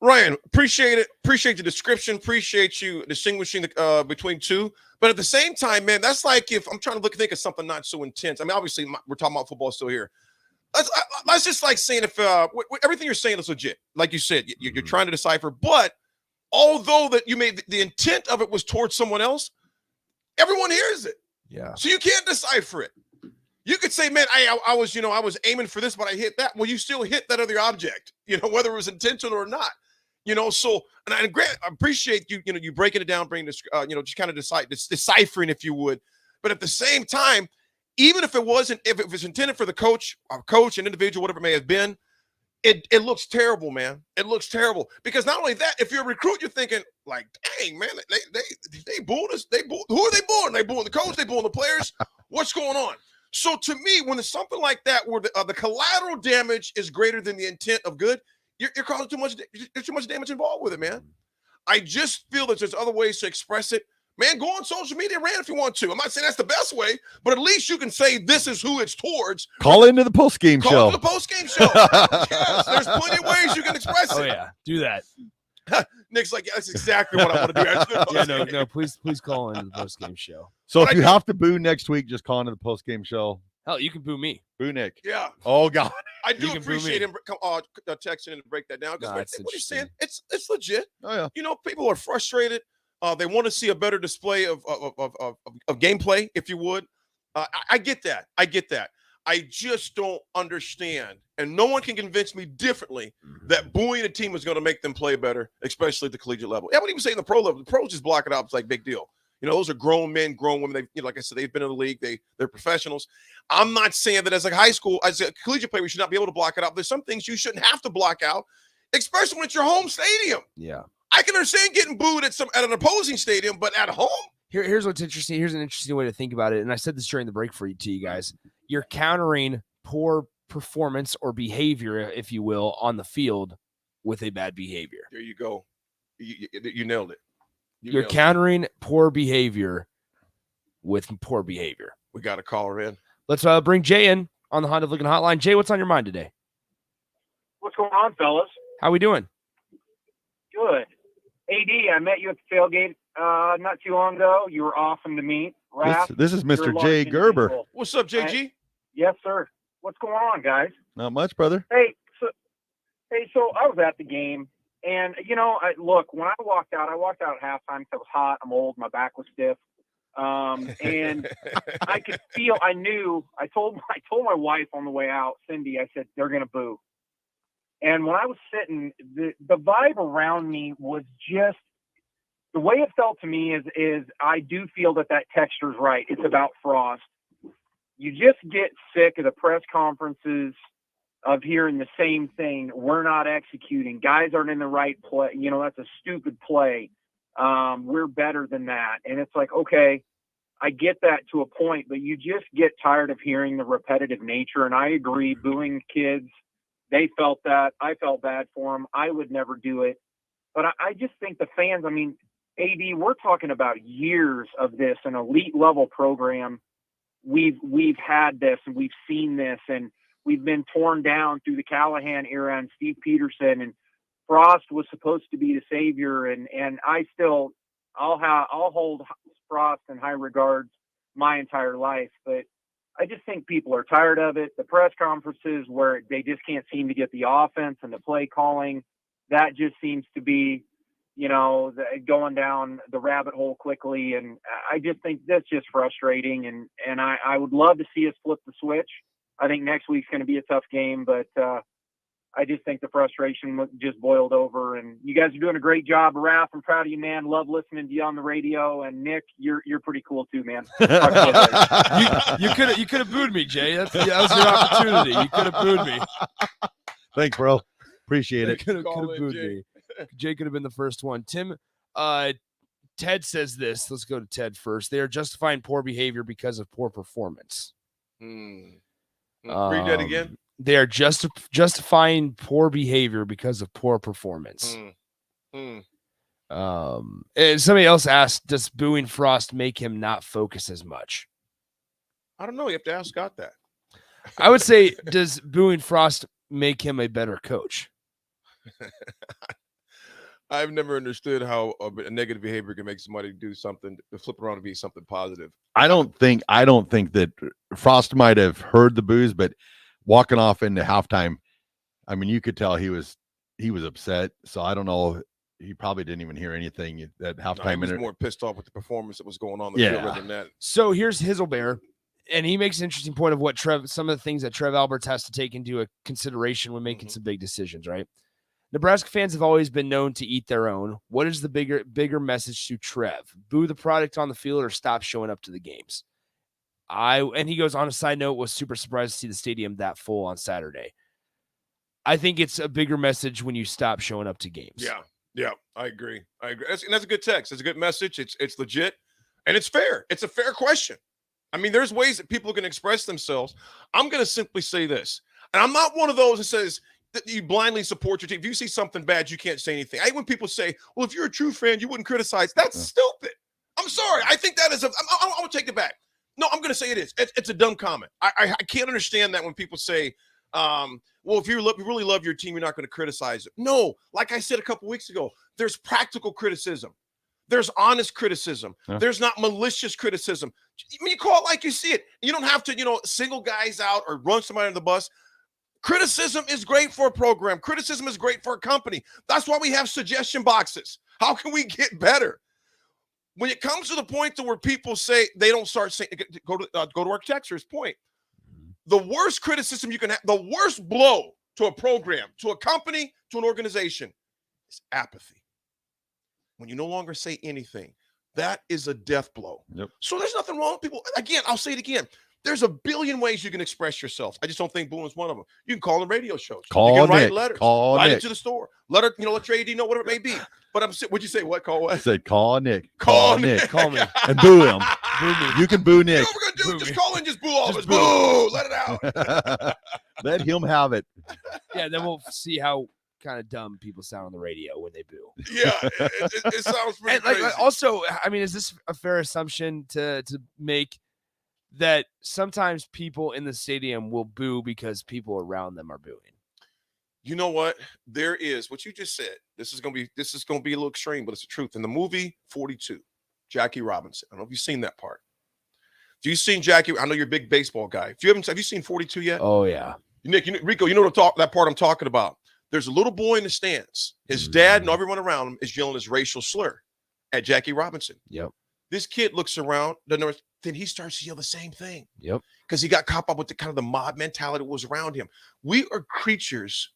Ryan, appreciate it. Appreciate the description. Appreciate you distinguishing between two. But at the same time, man, that's like if I'm trying to think of something not so intense. I mean, obviously, we're talking about football still here. That's just like saying if everything you're saying is legit. Like you said, you're trying to decipher. But although that you made the intent of it was towards someone else, everyone hears it. Yeah. So you can't decipher it. You could say, man, I was aiming for this, but I hit that. Well, you still hit that other object, whether it was intentional or not. So, and I appreciate you breaking it down, bringing this, just kind of deciphering, if you would. But at the same time, even if it was intended for the coach, an individual, whatever it may have been, it looks terrible, man. It looks terrible because not only that, if you're a recruit, you're thinking like, dang, man, they booing us. Who are they booing? They booing the coach? They booing the players? What's going on? So to me, when it's something like that, where the collateral damage is greater than the intent of good, you're causing too much. There's too much damage involved with it, man. I just feel that there's other ways to express it. Man, go on social media, rant if you want to. I'm not saying that's the best way, but at least you can say this is who it's towards. Call into the post-game show. Call into the post-game show. Yes, there's plenty of ways you can express it. Oh, yeah. Do that. Nick's like, yeah, that's exactly what I want to do. Yeah, no, please call into the post-game show. So if you have to boo next week, just call into the post-game show. Hell, you can boo me. Boo Nick. Yeah. Oh, God. I do appreciate him texting and break that down because what you're saying, it's legit. Oh, yeah. People are frustrated. They want to see a better display of gameplay, if you would. I get that. I just don't understand, and no one can convince me differently that booing a team is going to make them play better, especially at the collegiate level. I wouldn't even say in the pro level. The pros just block it out. It's like big deal. Those are grown men, grown women. They, like I said, they've been in the league. They're professionals. I'm not saying that as a high school, as a collegiate player, we should not be able to block it out. There's some things you shouldn't have to block out, especially when it's your home stadium. Yeah. I can understand getting booed at an opposing stadium, but at home. Here's what's interesting. Here's an interesting way to think about it. And I said this during the break to you guys. You're countering poor performance or behavior, if you will, on the field with a bad behavior. There you go. You nailed it. You're countering poor behavior with poor behavior. We got a caller in. Let's bring Jay in on the Honda of Lincoln Hotline. Jay, what's on your mind today? What's going on, fellas? How we doing? Good. AD, I met you at the tailgate not too long ago. You were awesome to meet. Raff, This is you're a Mr. large Jay Gerber. individual. What's up, JG? Yes, sir. What's going on, guys? Not much, brother. Hey, so I was at the game, and look, when I walked out at halftime because it was hot. I'm old. My back was stiff, and I could feel. I knew. I told my wife on the way out, Cindy. I said they're gonna boo. And when I was sitting, the vibe around me was just the way it felt to me is I do feel that texture's right. It's about Frost. You just get sick of the press conferences of hearing the same thing. We're not executing. Guys aren't in the right play. That's a stupid play. We're better than that. And it's like, okay, I get that to a point, but you just get tired of hearing the repetitive nature. And I agree, booing kids, they felt that. I felt bad for them. I would never do it. But I just think the fans, AD, we're talking about years of this, an elite level program. We've had this and we've seen this, and we've been torn down through the Callahan era and Steve Peterson, and Frost was supposed to be the savior. And I'll hold Frost in high regards my entire life, but I just think people are tired of it. The press conferences where they just can't seem to get the offense and the play calling, that just seems to be, going down the rabbit hole quickly. And I just think that's just frustrating. And I would love to see us flip the switch. I think next week's going to be a tough game, but I just think the frustration just boiled over. And you guys are doing a great job, Raff. I'm proud of you, man. Love listening to you on the radio. And Nick, you're pretty cool too, man. You could have booed me, Jay. That was your opportunity. You could have booed me. Thanks, bro. Appreciate it. Could have booed me. Jay could have been the first one. Tim, Ted says this. Let's go to Ted first. They are justifying poor behavior because of poor performance. Read that again. They are justifying poor behavior because of poor performance. And somebody else asked, does booing Frost make him not focus as much? I don't know. You have to ask Scott that. I would say, does booing Frost make him a better coach? I've never understood how a negative behavior can make somebody do something to flip around and be something positive. I don't think that Frost might have heard the boos, but walking off into halftime, you could tell he was upset. So I don't know. He probably didn't even hear anything at halftime. He was more pissed off with the performance that was going on in the field rather than that. So here's Hizzlebear, and he makes an interesting point of what some of the things that Trev Alberts has to take into consideration when making some big decisions, right? Nebraska fans have always been known to eat their own. What is the bigger message to Trev? Boo the product on the field or stop showing up to the games? And he goes on a side note, was super surprised to see the stadium that full on Saturday. I think it's a bigger message when you stop showing up to games. Yeah, I agree. That's a good text. It's a good message. It's legit, and it's fair. It's a fair question. There's ways that people can express themselves. I'm going to simply say this, and I'm not one of those that says that you blindly support your team. If you see something bad, you can't say anything. I hate when people say, well, if you're a true fan, you wouldn't criticize. That's stupid. I'm sorry. I think that is I'm going to take it back. No, I'm going to say it is. It's a dumb comment. I can't understand that when people say, well, if you really love your team, you're not going to criticize it. No, like I said a couple weeks ago, there's practical criticism. There's honest criticism. Yeah. There's not malicious criticism. You call it like you see it. You don't have to, single guys out or run somebody under the bus. Criticism is great for a program. Criticism is great for a company. That's why we have suggestion boxes. How can we get better? When it comes to the point to where people say they don't start saying, go to our texter's point. The worst criticism you can have, the worst blow to a program, to a company, to an organization is apathy. When you no longer say anything, that is a death blow. Yep. So there's nothing wrong with people. Again, I'll say it again. There's a billion ways you can express yourself. I just don't think booing is one of them. You can call in radio shows. You can write letters. Write it to the store. Let your AD know, whatever it may be. But what'd you say? What? Call what? I said, call Nick. Call Nick. Call me. And boo him. Boo me. You can boo Nick. You know what we're going to do? Just call in, just boo all of us. Boo. Let it out. Let him have it. Yeah, then we'll see how kind of dumb people sound on the radio when they boo. Yeah, it sounds pretty And, like, crazy. also, I mean, is this a fair assumption to make that sometimes people in the stadium will boo because people around them are booing? You know what? There is what you just said. This is gonna be a little extreme, but it's the truth. In the movie 42, Jackie Robinson. I don't know if you've seen that part. Have you seen Jackie? I know you're a big baseball guy. Have you seen 42 yet? Oh yeah. Nick, Rico, you know that part I'm talking about. There's a little boy in the stands. His dad and everyone around him is yelling his racial slur at Jackie Robinson. Yep. This kid looks around, then he starts to yell the same thing. Yep. Because he got caught up with the mob mentality that was around him. We are creatures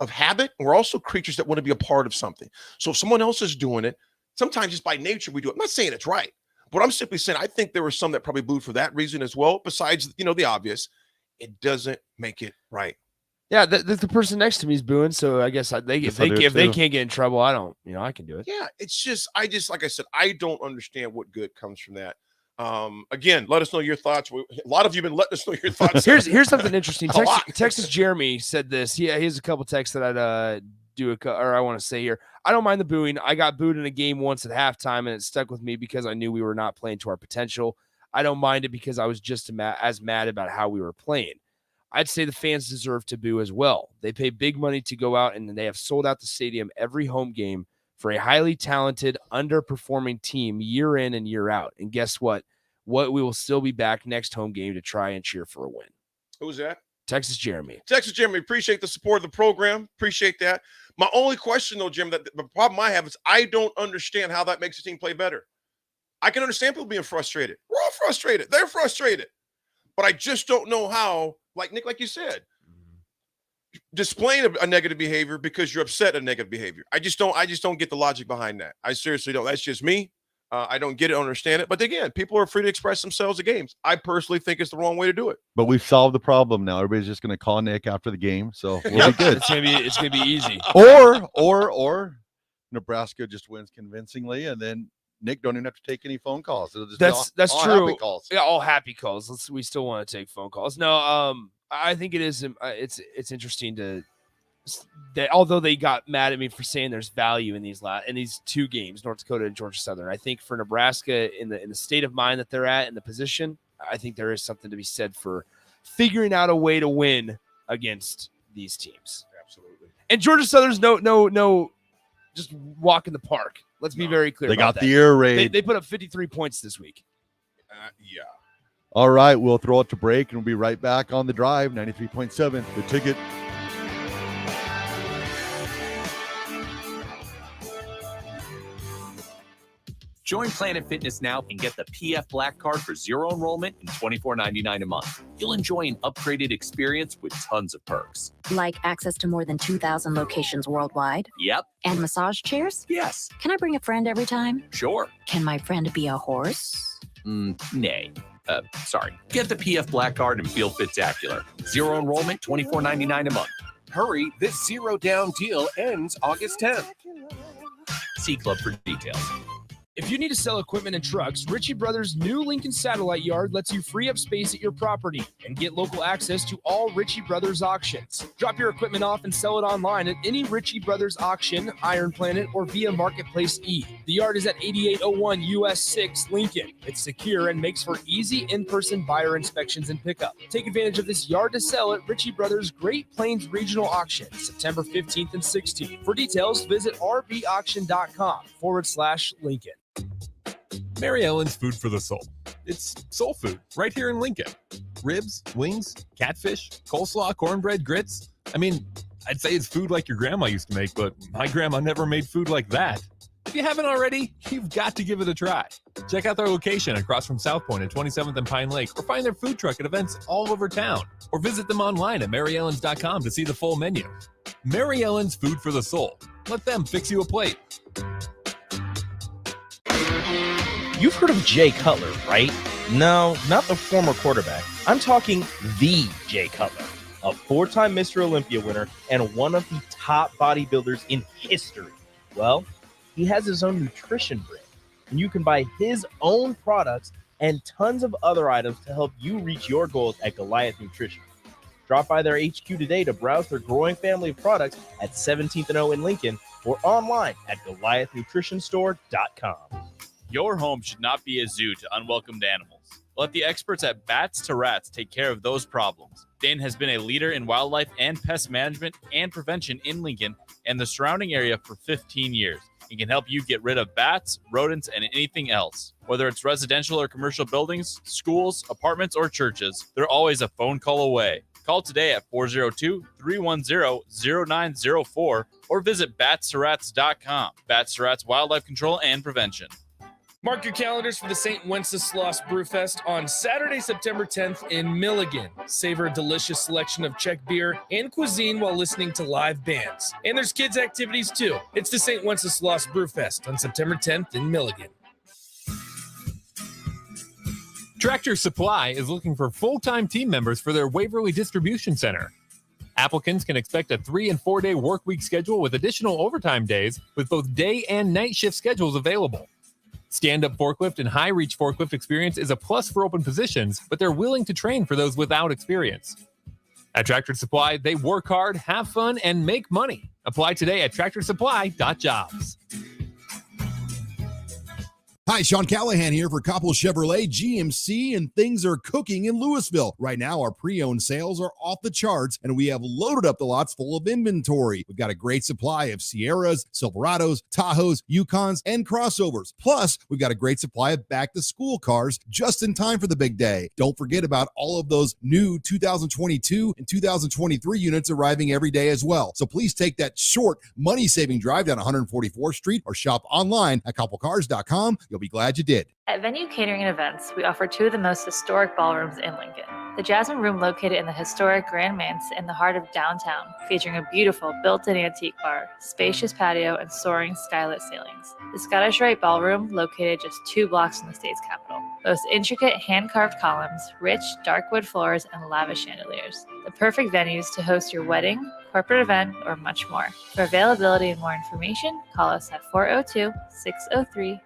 of habit. And we're also creatures that want to be a part of something. So if someone else is doing it, sometimes just by nature we do it. I'm not saying it's right, but I'm simply saying I think there were some that probably booed for that reason as well. Besides, the obvious, it doesn't make it right. Yeah, the person next to me is booing, so I guess if they can't get in trouble, I can do it. Yeah, it's just like I said, I don't understand what good comes from that. Again, let us know your thoughts. A lot of you have been letting us know your thoughts. Here's something interesting. Texas Jeremy said this. He has a couple texts that I'd I want to say here. I don't mind the booing. I got booed in a game once at halftime, and it stuck with me because I knew we were not playing to our potential. I don't mind it because I was just as mad about how we were playing. I'd say the fans deserve to boo as well. They pay big money to go out, and they have sold out the stadium every home game for a highly talented, underperforming team year in and year out. And guess what? We will still be back next home game to try and cheer for a win. Who's that? Texas Jeremy. Texas Jeremy, appreciate the support of the program. Appreciate that. My only question, though, Jim, that the problem I have is I don't understand how that makes the team play better. I can understand people being frustrated. We're all frustrated. They're frustrated. But I just don't know how, like Nick, like you said, displaying a negative behavior because you're upset at negative behavior. I just don't get the logic behind that. I seriously don't. That's just me. I don't get it, understand it. But again, people are free to express themselves at games. I personally think it's the wrong way to do it. But we've solved the problem now. Everybody's just going to call Nick after the game, so we'll be good. It's gonna be easy. Or Nebraska just wins convincingly, and then Nick don't even have to take any phone calls. It'll just That's all true. happy calls. Yeah, all happy calls. We still want to take phone calls. No, I think it is. It's interesting that although they got mad at me for saying there's value in these two games, North Dakota and Georgia Southern, I think for Nebraska in the state of mind that they're at in the position, I think there is something to be said for figuring out a way to win against these teams. Absolutely. And Georgia Southern's no, just walk in the park. Let's be very clear. They about got that. the air raid. They put up 53 points this week. Yeah. All right, we'll throw it to break, and we'll be right back on the drive. 93.7, The Ticket. Join Planet Fitness now and get the PF Black Card for zero enrollment and $24.99 a month. You'll enjoy an upgraded experience with tons of perks. Like access to more than 2,000 locations worldwide? Yep. And massage chairs? Yes. Can I bring a friend every time? Sure. Can my friend be a horse? Nay. Sorry. Get the PF Black Card and feel fit-tacular. Zero enrollment, $24.99 a month. Hurry, this zero down deal ends August 10th. See Club for details. If you need to sell equipment and trucks, Ritchie Brothers' new Lincoln Satellite Yard lets you free up space at your property and get local access to all Ritchie Brothers auctions. Drop your equipment off and sell it online at any Ritchie Brothers auction, Iron Planet, or via Marketplace E. The yard is at 8801 US 6 Lincoln. It's secure and makes for easy in-person buyer inspections and pickup. Take advantage of this yard to sell at Ritchie Brothers' Great Plains Regional Auction, September 15th and 16th. For details, visit rbauction.com/Lincoln. Mary Ellen's Food for the Soul. It's soul food right here in Lincoln. Ribs, wings, catfish, coleslaw, cornbread, grits. I mean, I'd say it's food like your grandma used to make, but my grandma never made food like that. If you haven't already, you've got to give it a try. Check out their location across from South Point at 27th and Pine Lake, or find their food truck at events all over town, or visit them online at maryellens.com to see the full menu. Mary Ellen's Food for the Soul. Let them fix you a plate. You've heard of Jay Cutler, right? No, not the former quarterback. I'm talking the Jay Cutler, a four-time Mr. Olympia winner and one of the top bodybuilders in history. Well, he has his own nutrition brand, and you can buy his own products and tons of other items to help you reach your goals at Goliath Nutrition. Drop by their HQ today to browse their growing family of products at 17th and O in Lincoln, or online at GoliathNutritionStore.com. Your home should not be a zoo to unwelcomed animals. Let the experts at Bats to Rats take care of those problems. Dane has been a leader in wildlife and pest management and prevention in Lincoln and the surrounding area for 15 years. He can help you get rid of bats, rodents, and anything else. Whether it's residential or commercial buildings, schools, apartments, or churches, they're always a phone call away. Call today at 402-310-0904 or visit batsterats.com. Bats to Rats Wildlife Control and Prevention. Mark your calendars for the St. Wenceslas Brewfest on Saturday, September 10th in Milligan. Savor a delicious selection of Czech beer and cuisine while listening to live bands. And there's kids' activities too. It's the St. Wenceslas Brewfest on September 10th in Milligan. Tractor Supply is looking for full-time team members for their Waverly Distribution Center. Applicants can expect a 3- and 4-day work week schedule with additional overtime days, with both day and night shift schedules available. Stand-up forklift and high-reach forklift experience is a plus for open positions, but they're willing to train for those without experience. At Tractor Supply, they work hard, have fun, and make money. Apply today at tractorsupply.jobs. Hi, Sean Callahan here for Coppell Chevrolet GMC, and things are cooking in Louisville. Right now, our pre-owned sales are off the charts, and we have loaded up the lots full of inventory. We've got a great supply of Sierras, Silverados, Tahoes, Yukons, and crossovers. Plus, we've got a great supply of back-to-school cars just in time for the big day. Don't forget about all of those new 2022 and 2023 units arriving every day as well. So please take that short, money-saving drive down 144th Street or shop online at CoppellCars.com. You'll be glad you did. At Venue Catering and Events, we offer two of the most historic ballrooms in Lincoln. The Jasmine Room, located in the historic Grand Manse in the heart of downtown, featuring a beautiful built-in antique bar, spacious patio, and soaring skylit ceilings. The Scottish Rite Ballroom, located just 2 blocks from the state's capital, boasts intricate hand-carved columns, rich dark wood floors, and lavish chandeliers. The perfect venues to host your wedding, corporate event, or much more. For availability and more information, call us at 402-603-6483.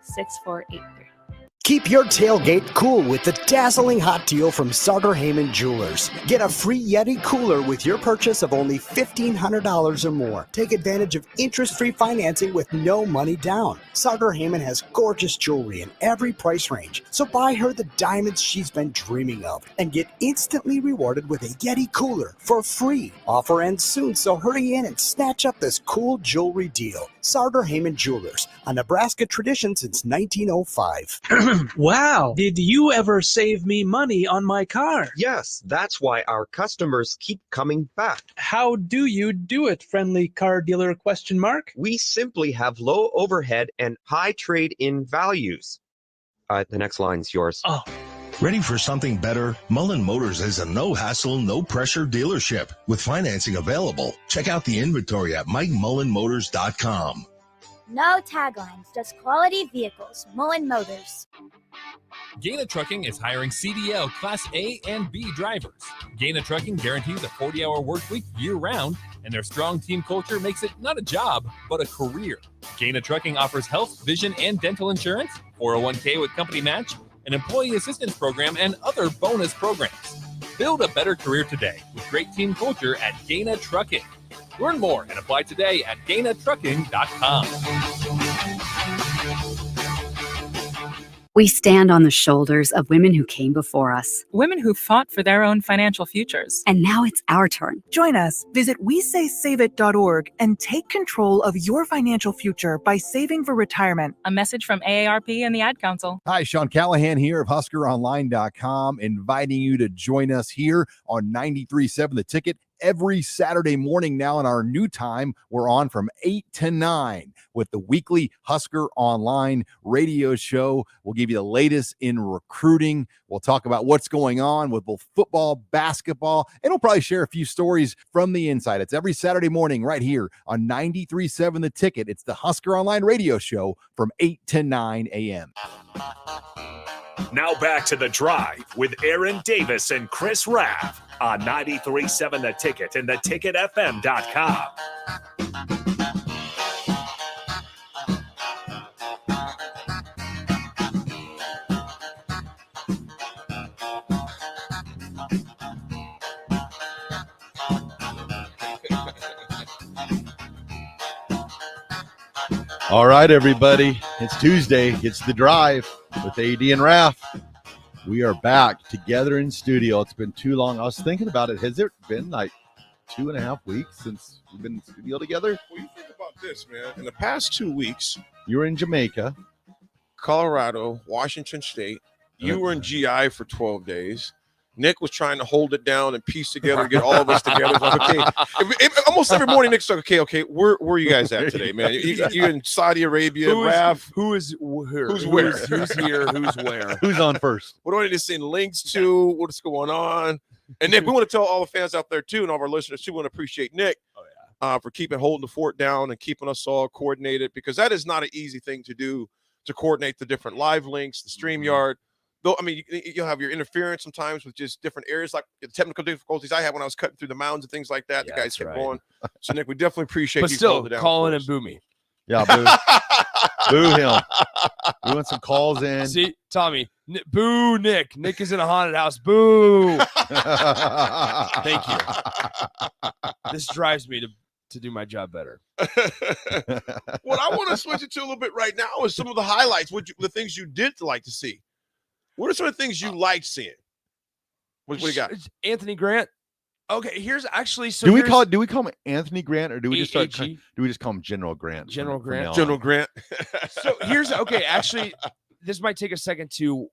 Keep your tailgate cool with the dazzling hot deal from Sartor Heyman Jewelers. Get a free Yeti cooler with your purchase of only $1,500 or more. Take advantage of interest-free financing with no money down. Sartor Heyman has gorgeous jewelry in every price range, so buy her the diamonds she's been dreaming of and get instantly rewarded with a Yeti cooler for free. Offer ends soon, so hurry in and snatch up this cool jewelry deal. Sartor Heyman Jewelers, a Nebraska tradition since 1905. Wow. Did you ever save me money on my car? Yes, that's why our customers keep coming back. How do you do it, friendly car dealer ? We simply have low overhead and high trade-in values. The next line's yours. Oh. Ready for something better? Mullen Motors is a no-hassle, no-pressure dealership with financing available. Check out the inventory at MikeMullenMotors.com. No taglines, just quality vehicles. Mullen Motors. Gaina Trucking is hiring CDL Class A and B drivers. Gaina Trucking guarantees a 40-hour work week year-round, and their strong team culture makes it not a job, but a career. Gaina Trucking offers health, vision, and dental insurance, 401k with company match, an employee assistance program, and other bonus programs. Build a better career today with great team culture at Gaina Trucking. Learn more and apply today at GainaTrucking.com. We stand on the shoulders of women who came before us. Women who fought for their own financial futures. And now it's our turn. Join us. Visit WeSaySaveIt.org and take control of your financial future by saving for retirement. A message from AARP and the Ad Council. Hi, Sean Callahan here of HuskerOnline.com, inviting you to join us here on 93.7 The Ticket every Saturday morning now in our new time. We're on from 8 to 9 with the weekly Husker Online radio show. We'll give you the latest in recruiting. We'll talk about what's going on with both football, basketball, and we'll probably share a few stories from the inside. It's every Saturday morning right here on 93.7 The Ticket. It's the Husker Online radio show from 8 to 9 a.m. Now back to The Drive with Aaron Davis and Chris Raff on 93.7 The Ticket and theticketfm.com. All right, everybody. It's Tuesday. It's The Drive with AD and Raff. We are back together in studio. It's been too long. I was thinking about it. Has it been like 2.5 weeks since we've been in the studio together? Well, you think about this, man. In the past 2 weeks, You were in Jamaica. Colorado, Washington State. You were in GI for 12 days. Nick was trying to hold it down and piece together, get all of us together. Like, okay, almost every morning, Nick's like, okay, where are you guys at today, man? You're in Saudi Arabia, Raff. Who's where? Who's where? Who's here? Who's where? Who's on first? What do I need to send links to? What's going on? And Nick, we want to tell all the fans out there too, and all of our listeners too, we want to appreciate Nick for holding the fort down and keeping us all coordinated, because that is not an easy thing to do, to coordinate the different live links, the StreamYard. Though, I mean, you'll have your interference sometimes with just different areas, like the technical difficulties I had when I was cutting through the mountains and things like that. Yeah, the guys kept right. going. So, Nick, we definitely appreciate But you still, holding it down. call in and boo me. Yeah, boo. Boo him. We want some calls in. See, Tommy, boo Nick. Nick is in a haunted house. Boo. Thank you. This drives me to do my job better. What I want to switch it to a little bit right now is some of the highlights, the things you did like to see. What are some of the things you liked seeing? What do you got? Anthony Grant. Okay, here's actually do we call him Anthony Grant, or do we just call him General Grant? General Grant. General Grant. So here's actually, this might take a second to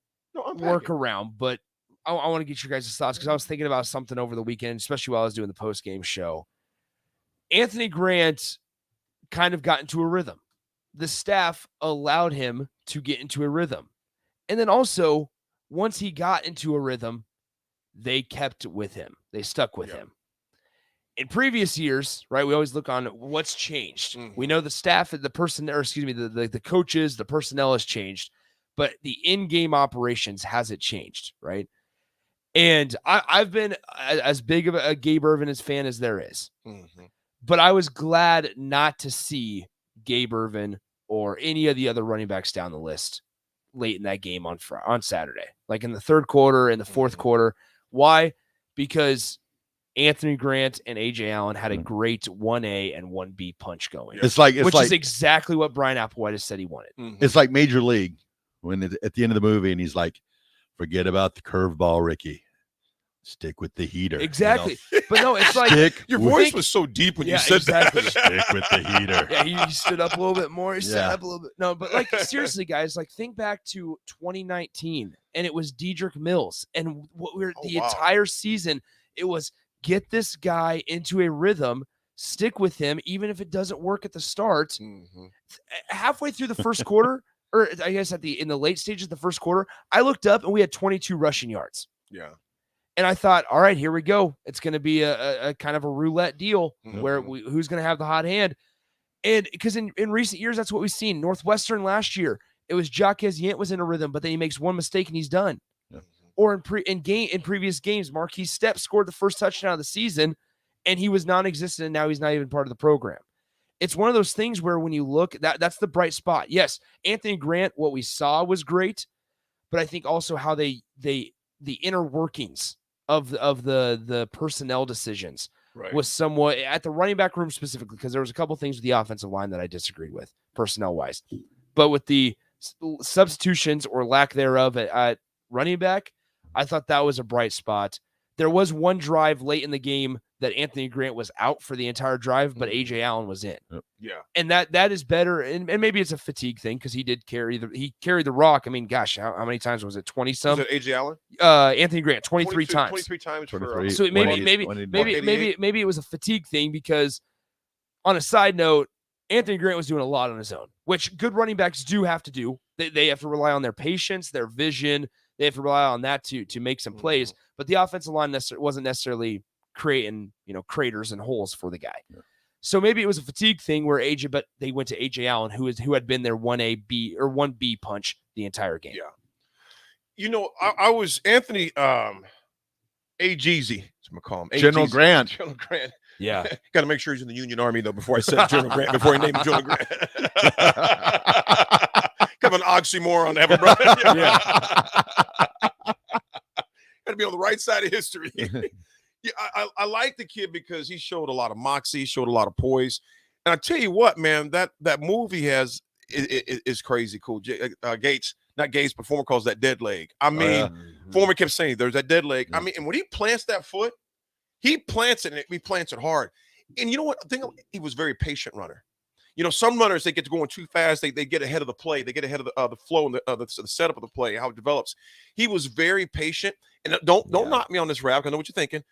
work around, but I want to get your guys' thoughts, because I was thinking about something over the weekend, especially while I was doing the post-game show. Anthony Grant kind of got into a rhythm. The staff allowed him to get into a rhythm. And then also, once he got into a rhythm, they kept with him. They stuck with him. In previous years, right, we always look on what's changed. Mm-hmm. We know the staff, the coaches, the personnel has changed, but the in-game operations hasn't changed, right? And I've been as big of a Gabe Ervin fan as there is. Mm-hmm. But I was glad not to see Gabe Ervin or any of the other running backs down the list late in that game on Saturday, like in the third quarter and the fourth quarter. Why? Because Anthony Grant and AJ Allen had a great 1A and 1B punch going. Which is exactly what Brian Applewhite has said he wanted. Mm-hmm. It's like Major League when at the end of the movie, and he's like, "Forget about the curveball, Ricky. Stick with the heater." Exactly. You know? But no, it's like your voice was so deep when you said that. Stick with the heater. Yeah, he stood up a little bit more. He stood up a little bit. No, but like seriously, guys, like think back to 2019, and it was Dedrick Mills, and entire season, it was get this guy into a rhythm, stick with him, even if it doesn't work at the start. Mm-hmm. Halfway through the first quarter, or I guess in the late stages of the first quarter, I looked up and we had 22 rushing yards. Yeah. And I thought, all right, here we go. It's going to be a kind of a roulette deal where who's going to have the hot hand. And because in recent years, that's what we've seen. Northwestern last year, it was Jacques Yant was in a rhythm, but then he makes one mistake and he's done. Yeah. Or in previous games, Marquise Stepp scored the first touchdown of the season, and he was non-existent, and now he's not even part of the program. It's one of those things where when you look, that's the bright spot. Yes, Anthony Grant, what we saw was great, but I think also how the inner workings of the personnel decisions was somewhat at the running back room specifically, because there was a couple things with the offensive line that I disagreed with personnel wise, but with the substitutions or lack thereof at running back, I thought that was a bright spot. There was one drive late in the game that Anthony Grant was out for the entire drive, but AJ Allen was in. Yeah. And that is better. And maybe it's a fatigue thing because he carried the rock. I mean, gosh, how many times was it? 20 some? Was it AJ Allen? Anthony Grant, 23 times. 23 times. 23. So maybe it was a fatigue thing because on a side note, Anthony Grant was doing a lot on his own, which good running backs do have to do. They have to rely on their patience, their vision. They have to rely on that to make some plays. But the offensive line wasn't necessarily creating, craters and holes for the guy. Yeah. So maybe it was a fatigue thing where but they went to AJ Allen, who had been their 1A or 1B punch the entire game. Yeah. I was Anthony A-Jeezy. That's what I'm call him. General Grant. General Grant. Yeah. Got to make sure he's in the Union Army, though, before I said General Grant, before he named him General Grant. Kind of an oxymoron, ever, brother. Yeah. Got to be on the right side of history. Yeah, I like the kid because he showed a lot of moxie, showed a lot of poise. And I tell you what, man, that move he has is crazy cool. Not Gates, but Former calls that dead leg. I mean, Former kept saying there's that dead leg. I mean, and when he plants that foot, he plants it and he plants it hard. And you know what? I think he was a very patient runner. Some runners, they get to going too fast. They get ahead of the play. They get ahead of the flow and the setup of the play, how it develops. He was very patient. And don't knock me on this, Raff. I know what you're thinking.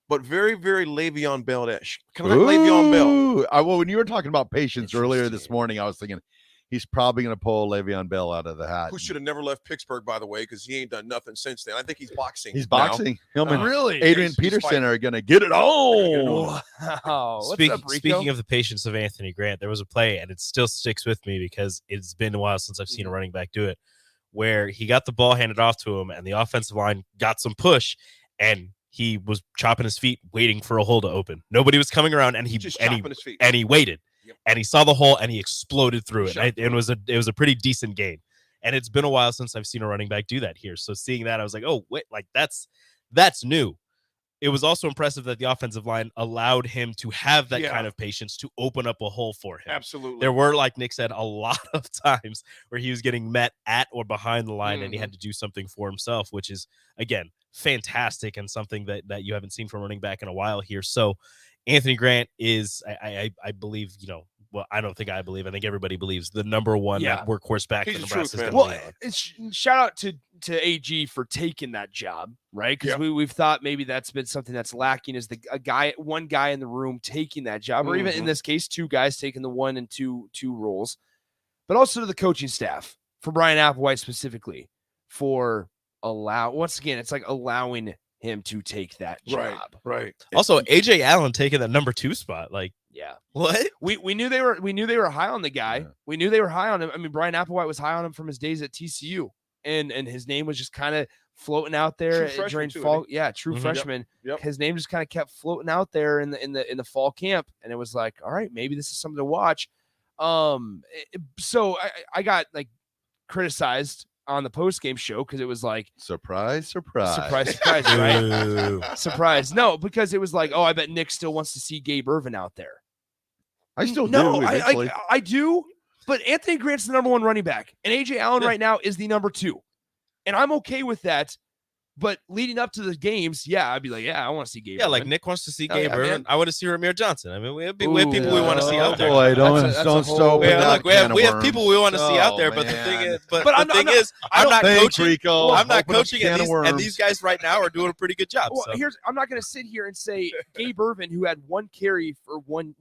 But very, very Le'Veon Bell-ish. Can I like Le'Veon Bell? Well, when you were talking about patience earlier this morning, I was thinking he's probably going to pull Le'Veon Bell out of the hat. Who should have never left Pittsburgh, by the way, because he ain't done nothing since then. I think he's boxing. He's boxing. Now. Him and really? Adrian Peterson are going to get it on. Wow. Speaking of the patience of Anthony Grant, there was a play, and it still sticks with me because it's been a while since I've seen a running back do it, where he got the ball handed off to him, and the offensive line got some push, and he was chopping his feet, waiting for a hole to open. Nobody was coming around, and he waited, and he saw the hole, and he exploded through it. It was a pretty decent gain, and it's been a while since I've seen a running back do that here. So seeing that, I was like, oh wait, like that's new. It was also impressive that the offensive line allowed him to have that kind of patience to open up a hole for him. Absolutely. There were, like Nick said, a lot of times where he was getting met at or behind the line, and he had to do something for himself, which is, again, fantastic and something that you haven't seen from running back in a while here. So Anthony Grant is, I believe, well, I don't think I believe. I think everybody believes the number one workhorse back in Nebraska. Well, shout out to AG for taking that job, right? Because we've thought maybe that's been something that's lacking is one guy in the room taking that job, or even in this case, two guys taking the 1 and 2 roles, but also to the coaching staff for Brian Applewhite specifically for it's like allowing him to take that job. Right. Also, AJ Allen taking that number 2 spot, like. Yeah. What? We knew they were high on the guy. Yeah. We knew they were high on him. I mean, Brian Applewhite was high on him from his days at TCU. And his name was just kind of floating out there during fall. Yeah, true freshman. Yep. His name just kind of kept floating out there in the fall camp. And it was like, all right, maybe this is something to watch. So I got like criticized on the post-game show because it was like surprise, right? Surprise. No, because it was like, oh, I bet Nick still wants to see Gabe Ervin out there. I still do. No, I do. But Anthony Grant's the number 1 running back, and AJ Allen right now is the number 2, and I'm okay with that. But leading up to the games, I'd be like, I want to see Gabe. Yeah, like Nick wants to see Gabe Ervin. I want to see Ramir Johnson. I mean, we have people we want to see out there. Boy, don't stop. We have people we want to see out there. But the thing is, I'm not coaching. Rico. I'm not coaching, and these guys right now are doing a pretty good job. Well, I'm not going to sit here and say Gabe Ervin, who had 1 carry for -1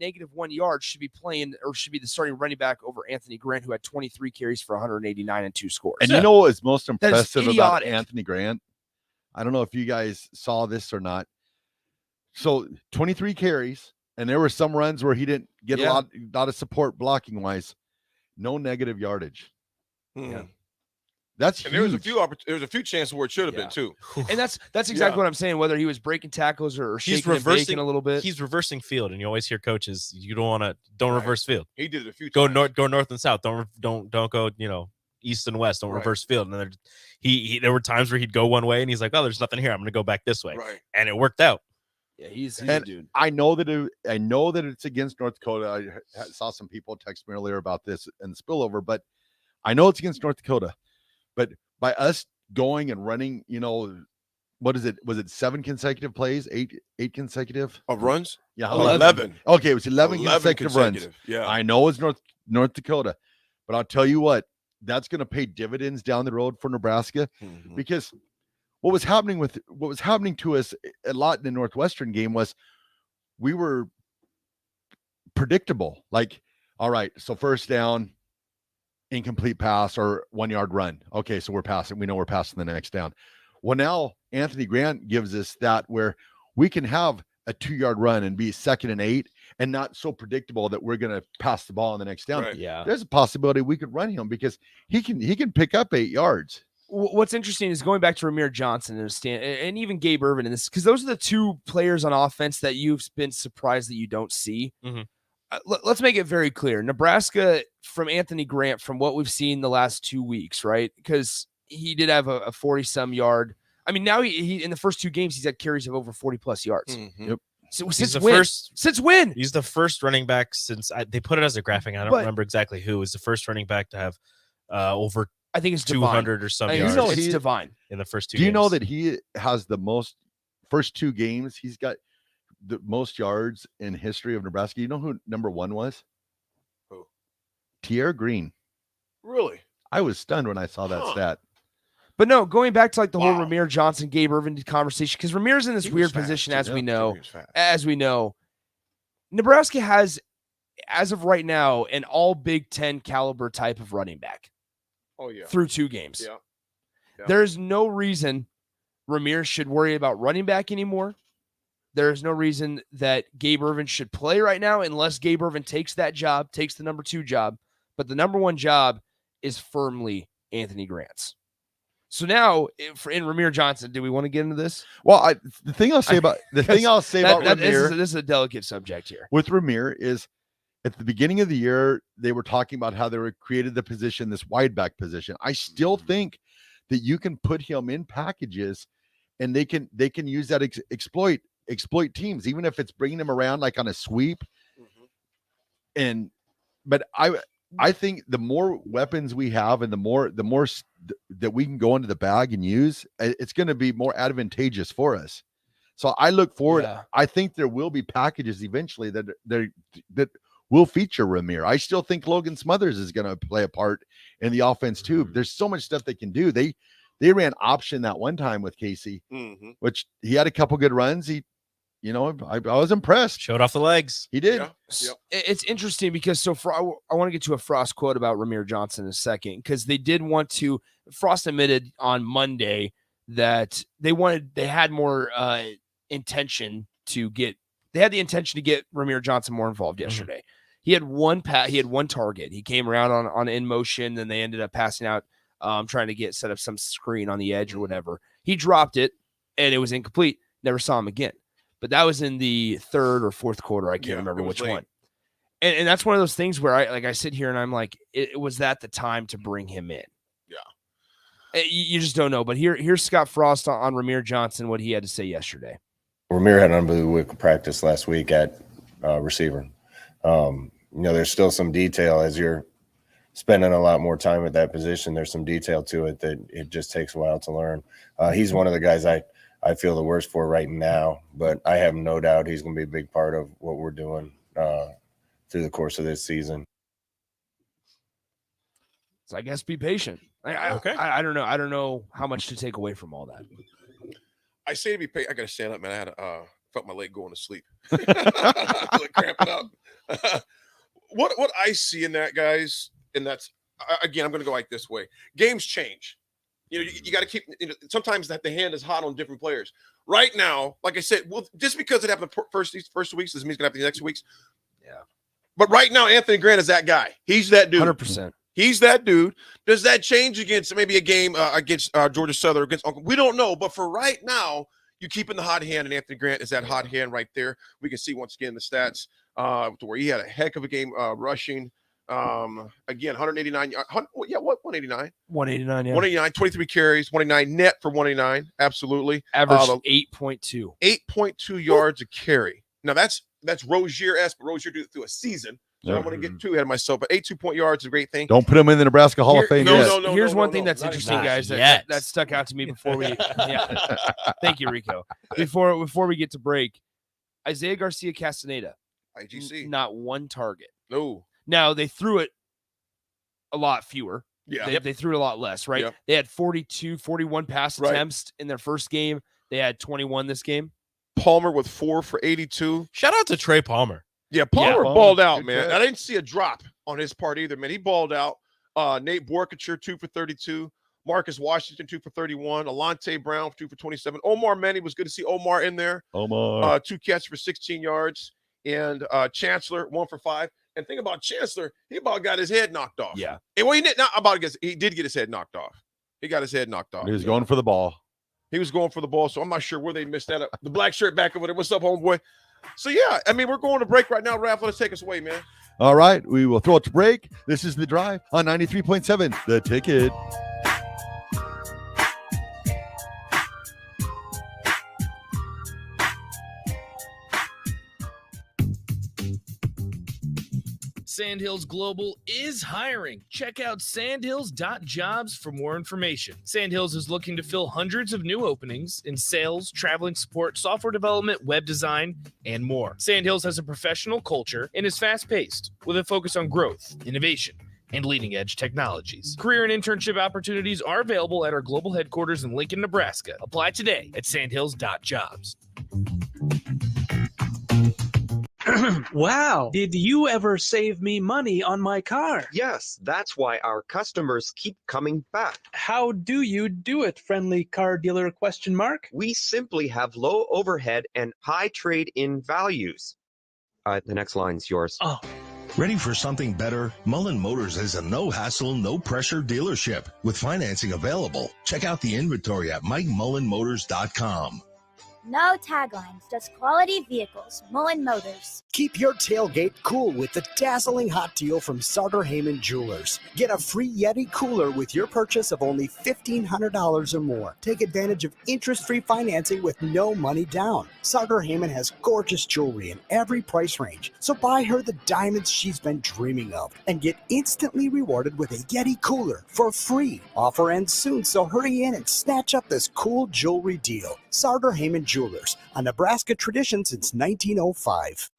yard, should be playing or should be the starting running back over Anthony Grant, who had 23 carries for 189 and 2 scores. And you know what is most impressive about Anthony Grant? I don't know if you guys saw this or not. So 23 carries, and there were some runs where he didn't get a lot of support blocking wise. No negative yardage. Yeah. That's and huge. there was a few chances where it should have been too. And that's exactly what I'm saying. Whether he was breaking tackles or shaking and baking a little bit, he's reversing field, and you always hear coaches, you don't reverse field. He did it a few times. Go north and south. Don't go east and west. Don't reverse field. And there were times where he'd go one way, and he's like, oh, there's nothing here. I'm going to go back this way. Right. And it worked out. Yeah, he's a dude. I know that it's against North Dakota. I saw some people text me earlier about this and the spillover, but I know it's against North Dakota. But by us going and running, what is it? Was it 7 consecutive plays? Eight consecutive of runs? Yeah, 11. Okay, it was 11 consecutive runs. Yeah, I know it's North Dakota, but I'll tell you what, that's going to pay dividends down the road for Nebraska, because what was happening to us a lot in the Northwestern game was we were predictable. Like, all right, so first down, incomplete pass or 1 yard run. Okay, so we're passing. We know we're passing the next down. Well, now Anthony Grant gives us that where we can have a 2 yard run and be 2nd and 8 and not so predictable that we're going to pass the ball on the next down. Right. Yeah. There's a possibility we could run him because he can pick up 8 yards. What's interesting is going back to Ramir Johnson and even Gabe Ervin in this, because those are the 2 players on offense that you've been surprised that you don't see. Let's make it very clear. Nebraska, from Anthony Grant, from what we've seen the last 2 weeks, right? Because he did have a 40-some yard. I mean, now he in the first 2 games, he's had carries of over 40-plus yards. Yep. So Since when? He's the first running back since they put it as a graphic. I don't remember exactly who was the first running back to have over. I think it's 200 or something. You know, it's Divine in the first 2 Do you games. know that he has the most first 2 games? He's got the most yards in history of Nebraska. You know who number 1 was? Who? Tierre Green. Really? I was stunned when I saw that stat. But no, going back to like the whole Ramir Johnson, Gabe Ervin conversation, because Ramir's in this weird position, as we know. Nebraska has, as of right now, an all Big Ten caliber type of running back. Oh, yeah. Through 2 games. Yeah. There's no reason Ramir should worry about running back anymore. There's no reason that Gabe Ervin should play right now unless Gabe Ervin takes that job, takes the number 2 job. But the number 1 job is firmly Anthony Grant's. So now, in Ramir Johnson, do we want to get into this? Well, the thing I'll say about Ramir, this is a delicate subject here. With Ramir is at the beginning of the year, they were talking about how they were created the position, this wide back position. I still think that you can put him in packages and they can use that exploit teams, even if it's bringing them around like on a sweep. But I think the more weapons we have and the more that we can go into the bag and use, it's going to be more advantageous for us. So I look forward. Yeah. I think there will be packages eventually that will feature Ramir. I still think Logan Smothers is going to play a part in the offense too. There's so much stuff they can do. They ran option that one time with Casey, which he had a couple good runs. I was impressed. Showed off the legs. He did. Yeah. It's interesting because I want to get to a Frost quote about Ramir Johnson in a second, because they did want to. Frost admitted on Monday that they had more intention to get. They had the intention to get Ramir Johnson more involved yesterday. He had one target. He came around on in motion, then they ended up passing out, trying to set up some screen on the edge or whatever. He dropped it, and it was incomplete. Never saw him again. But that was in the 3rd or 4th quarter. I can't remember which one. And that's one of those things where I sit here and I'm like, it was that the time to bring him in. Yeah. You just don't know. But here's Scott Frost on Ramir Johnson, what he had to say yesterday. Ramir had an unbelievable practice last week at receiver. There's still some detail as you're spending a lot more time at that position. There's some detail to it that it just takes a while to learn. He's one of the guys I feel the worst for right now, but I have no doubt he's going to be a big part of what we're doing through the course of this season. So I guess be patient. I don't know. I don't know how much to take away from all that. I say to be patient. I got to stand up, man. I had felt my leg going to sleep. Like cramping up. What I see in that, guys, and that's again, I'm going to go like this way. Games change. You got to keep. Sometimes that the hand is hot on different players. Right now, like I said, well, just because it happened first 2 weeks doesn't mean it's gonna happen the next 2 weeks. Yeah. But right now, Anthony Grant is that guy. He's that dude. 100%. He's that dude. Does that change against maybe a game against Georgia Southern against Uncle? We don't know. But for right now, you keep in the hot hand, and Anthony Grant is that hot hand right there. We can see once again the stats to where he had a heck of a game rushing. Again, 189. 189. 189. Yeah. 189. 23 carries. 189 net for 189. Absolutely. Average 8.2. 8.2 yards a carry. Now that's Rozier-esque, but Rozier did it through a season. So I'm going to get too ahead of myself. But 82 yards is a great thing. Don't put him in the Nebraska Hall of Fame yet. Here's one thing that's interesting, guys, that stuck out to me before we. Yeah. Thank you, Rico. Before we get to break, Isaiah Garcia Castaneda, IGC, not one target. No. Now they threw it a lot fewer. Yeah. They threw it a lot less, right? Yep. They had 41 pass attempts in their first game. They had 21 this game. Palmer with 4 for 82. Shout out to Trey Palmer. Yeah, Palmer balled out, Good man. catch. I didn't see a drop on his part either, man. He balled out. Nate Borkature, 2 for 32. Marcus Washington, 2 for 31. Alante Brown, 2 for 27. Omar Manny, was good to see Omar in there. Omar. 2 catches for 16 yards. And Chancellor, 1 for 5. And think about Chancellor, he about got his head knocked off. Yeah. And well, he did get his head knocked off. He got his head knocked off. He was going for the ball. He was going for the ball, so I'm not sure where they missed that up. The black shirt back over there. What's up, homeboy? So, yeah, I mean, we're going to break right now. Raff, let's take us away, man. All right, we will throw it to break. This is The Drive on 93.7, The Ticket. Sandhills Global is hiring. Check out sandhills.jobs for more information. Sandhills is looking to fill hundreds of new openings in sales, traveling support, software development, web design, and more. Sandhills has a professional culture and is fast-paced with a focus on growth, innovation, and leading-edge technologies. Career and internship opportunities are available at our global headquarters in Lincoln, Nebraska. Apply today at sandhills.jobs. Wow. Did you ever save me money on my car? Yes, that's why our customers keep coming back. How do you do it, friendly car dealer ? We simply have low overhead and high trade-in values. The next line's yours. Oh. Ready for something better? Mullen Motors is a no-hassle, no-pressure dealership with financing available. Check out the inventory at MikeMullenMotors.com. No taglines, just quality vehicles. Mullen Motors. Keep your tailgate cool with the dazzling hot deal from Sartor Heyman Jewelers. Get a free Yeti cooler with your purchase of only $1,500 or more. Take advantage of interest-free financing with no money down. Sartor Heyman has gorgeous jewelry in every price range, so buy her the diamonds she's been dreaming of and get instantly rewarded with a Yeti cooler for free. Offer ends soon, so hurry in and snatch up this cool jewelry deal. Sartor Heyman Jewelers, a Nebraska tradition since 1905.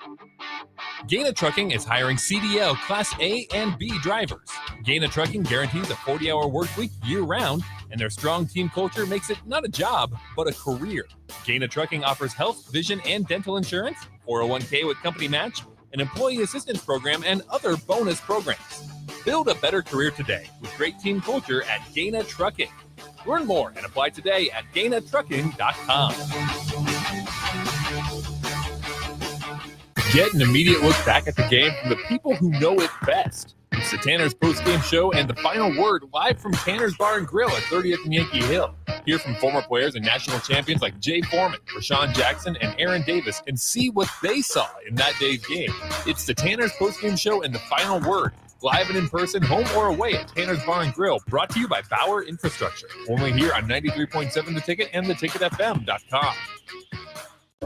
Gaina Trucking is hiring CDL Class A and B drivers. Gaina Trucking guarantees a 40-hour work week year-round, and their strong team culture makes it not a job, but a career. Gaina Trucking offers health, vision, and dental insurance, 401k with company match, an employee assistance program, and other bonus programs. Build a better career today with great team culture at Gaina Trucking. Learn more and apply today at GainaTrucking.com. Get an immediate look back at the game from the people who know it best. It's the Tanner's post-game show and the final word live from Tanner's Bar and Grill at 30th and Yankee Hill. Hear from former players and national champions like Jay Foreman, Rashawn Jackson, and Aaron Davis and see what they saw in that day's game. It's the Tanner's post-game show and the final word. Live and in person, home or away at Tanner's Bar and Grill, brought to you by Bauer Infrastructure. Only here on 93.7 The Ticket and theticketfm.com.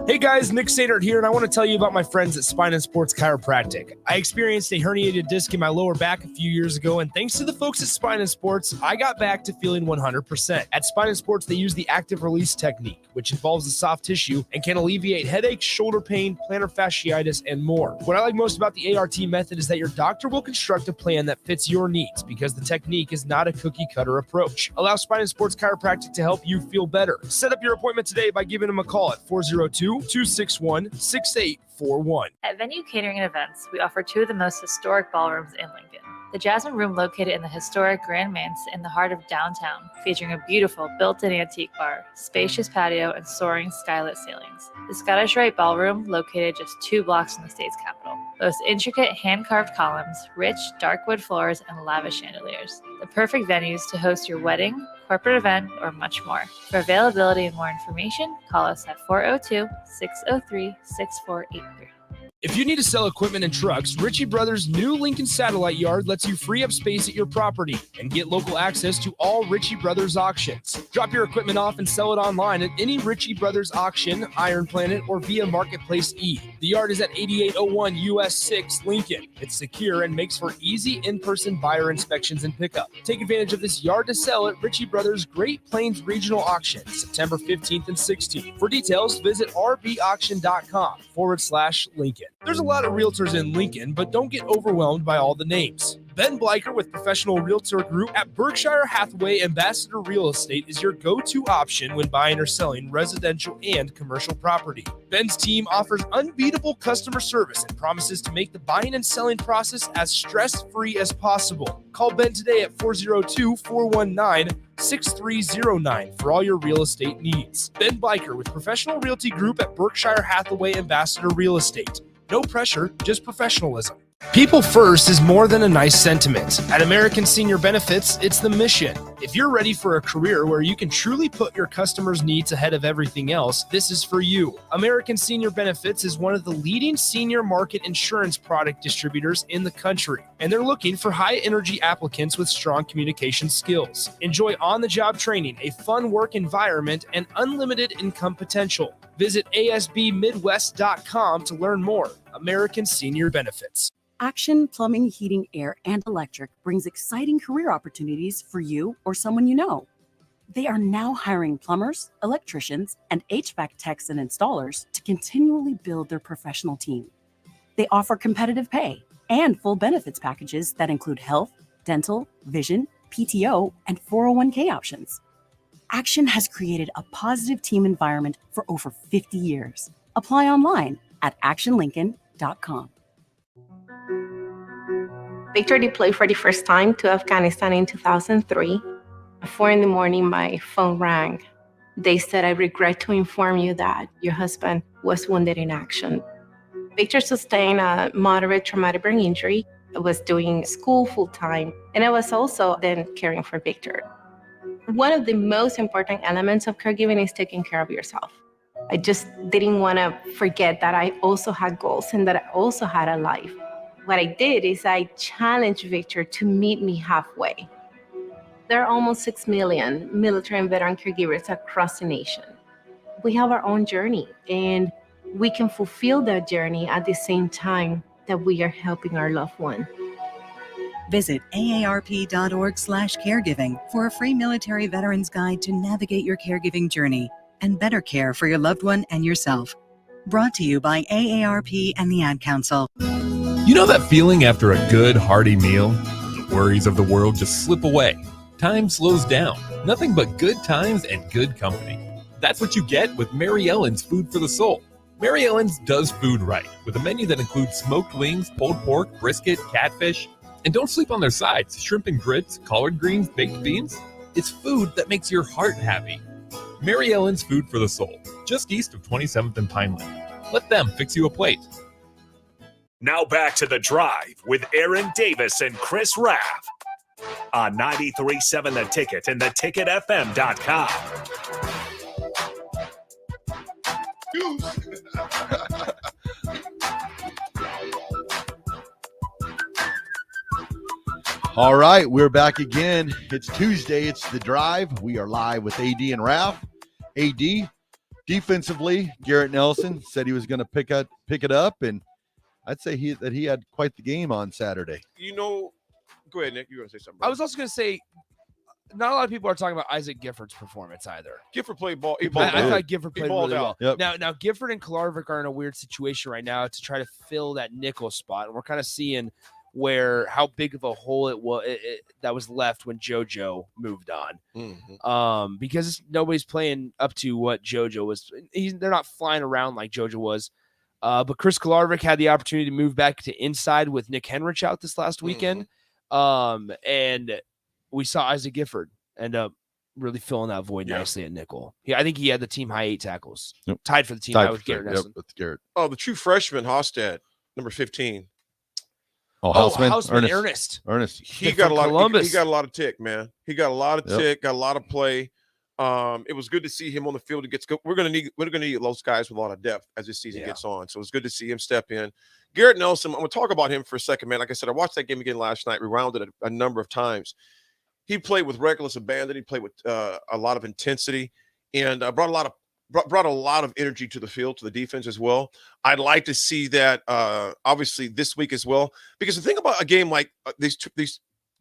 Hey guys, Nick Sadert here, and I want to tell you about my friends at Spine and Sports Chiropractic. I experienced a herniated disc in my lower back a few years ago, and thanks to the folks at Spine and Sports, I got back to feeling 100%. At Spine and Sports, they use the active release technique, which involves the soft tissue and can alleviate headaches, shoulder pain, plantar fasciitis, and more. What I like most about the ART method is that your doctor will construct a plan that fits your needs because the technique is not a cookie-cutter approach. Allow Spine and Sports Chiropractic to help you feel better. Set up your appointment today by giving them a call at 402-261-6841. At Venue Catering and Events, we offer 2 of the most historic ballrooms in Lincoln. The Jasmine Room, located in the historic Grand Manse in the heart of downtown, featuring a beautiful built-in antique bar, spacious patio, and soaring skylit ceilings. The Scottish Rite Ballroom, located just 2 blocks from the state's capital, boasts intricate hand-carved columns, rich dark wood floors, and lavish chandeliers. The perfect venues to host your wedding, corporate event, or much more. For availability and more information, call us at 402-603-6483. If you need to sell equipment and trucks, Ritchie Brothers' new Lincoln Satellite Yard lets you free up space at your property and get local access to all Ritchie Brothers auctions. Drop your equipment off and sell it online at any Ritchie Brothers auction, Iron Planet, or via Marketplace E. The yard is at 8801 US 6 Lincoln. It's secure and makes for easy in-person buyer inspections and pickup. Take advantage of this yard to sell at Ritchie Brothers' Great Plains Regional Auction, September 15th and 16th. For details, visit rbauction.com/Lincoln. There's a lot of realtors in Lincoln, but don't get overwhelmed by all the names. Ben Bleicher with Professional Realtor Group at Berkshire Hathaway Ambassador Real Estate is your go-to option when buying or selling residential and commercial property. Ben's team offers unbeatable customer service and promises to make the buying and selling process as stress-free as possible. Call Ben today at 402-419-6309 for all your real estate needs. Ben Bleicher with Professional Realty Group at Berkshire Hathaway Ambassador Real Estate. No pressure, just professionalism. People first is more than a nice sentiment. At American Senior Benefits, it's the mission. If you're ready for a career where you can truly put your customers' needs ahead of everything else, this is for you. American Senior Benefits is one of the leading senior market insurance product distributors in the country, and they're looking for high-energy applicants with strong communication skills. Enjoy on-the-job training, a fun work environment, and unlimited income potential. Visit asbmidwest.com to learn more. American Senior Benefits. Action Plumbing, Heating, Air, and Electric brings exciting career opportunities for you or someone you know. They are now hiring plumbers, electricians, and HVAC techs and installers to continually build their professional team. They offer competitive pay and full benefits packages that include health, dental, vision, PTO, and 401k options. Action has created a positive team environment for over 50 years. Apply online at actionlincoln.com. Victor deployed for the first time to Afghanistan in 2003. At 4 a.m, my phone rang. They said, "I regret to inform you that your husband was wounded in action." Victor sustained a moderate traumatic brain injury. I was doing school full-time, and I was also then caring for Victor. One of the most important elements of caregiving is taking care of yourself. I just didn't want to forget that I also had goals and that I also had a life. What I did is I challenged Victor to meet me halfway. There are almost 6 million military and veteran caregivers across the nation. We have our own journey, and we can fulfill that journey at the same time that we are helping our loved one. Visit aarp.org/caregiving for a free military veterans guide to navigate your caregiving journey and better care for your loved one and yourself. Brought to you by AARP and the Ad Council. You know that feeling after a good, hearty meal? The worries of the world just slip away. Time slows down. Nothing but good times and good company. That's what you get with Mary Ellen's Food for the Soul. Mary Ellen's does food right, with a menu that includes smoked wings, pulled pork, brisket, catfish. And don't sleep on their sides. Shrimp and grits, collard greens, baked beans. It's food that makes your heart happy. Mary Ellen's Food for the Soul, just east of 27th and Pineland. Let them fix you a plate. Now back to The Drive with Aaron Davis and Chris Raff on 93.7 The Ticket and theticketfm.com. All right, we're back again. It's Tuesday. It's The Drive. We are live with AD and Raff. AD, defensively, Garrett Nelson said he was going to pick it up, and I'd say that he had quite the game on Saturday. You know, go ahead, Nick. You were going to say something. I was also going to say, not a lot of people are talking about Isaac Gifford's performance either. Gifford played ball. I thought Gifford played really well. Yep. Now Gifford and Kolarvik are in a weird situation right now to try to fill that nickel spot, and we're kind of seeing how big of a hole it was that was left when JoJo moved on. Mm-hmm. Because nobody's playing up to what JoJo was. They're not flying around like JoJo was. But Chris Kolarvik had the opportunity to move back to inside with Nick Henrich out this last weekend. And we saw Isaac Gifford end up really filling that void nicely at nickel. I think he had the team high 8 tackles. Yep. Tied for the team high with Garrett Nelson. Yep, with Garrett. Oh, the true freshman, Hostad, number 15. Houseman, Ernest. He got a lot of tick, man. He got a lot of tick, got a lot of play. It was good to see him on the field. We're gonna need those guys with a lot of depth as this season gets on. So it's good to see him step in. Garrett Nelson, I'm gonna talk about him for a second, man. Like I said, I watched that game again last night, rewound it a number of times. He played with reckless abandon. He played with a lot of intensity and brought a lot of energy to the field, to the defense as well. I'd like to see that obviously this week as well, because the thing about a game like these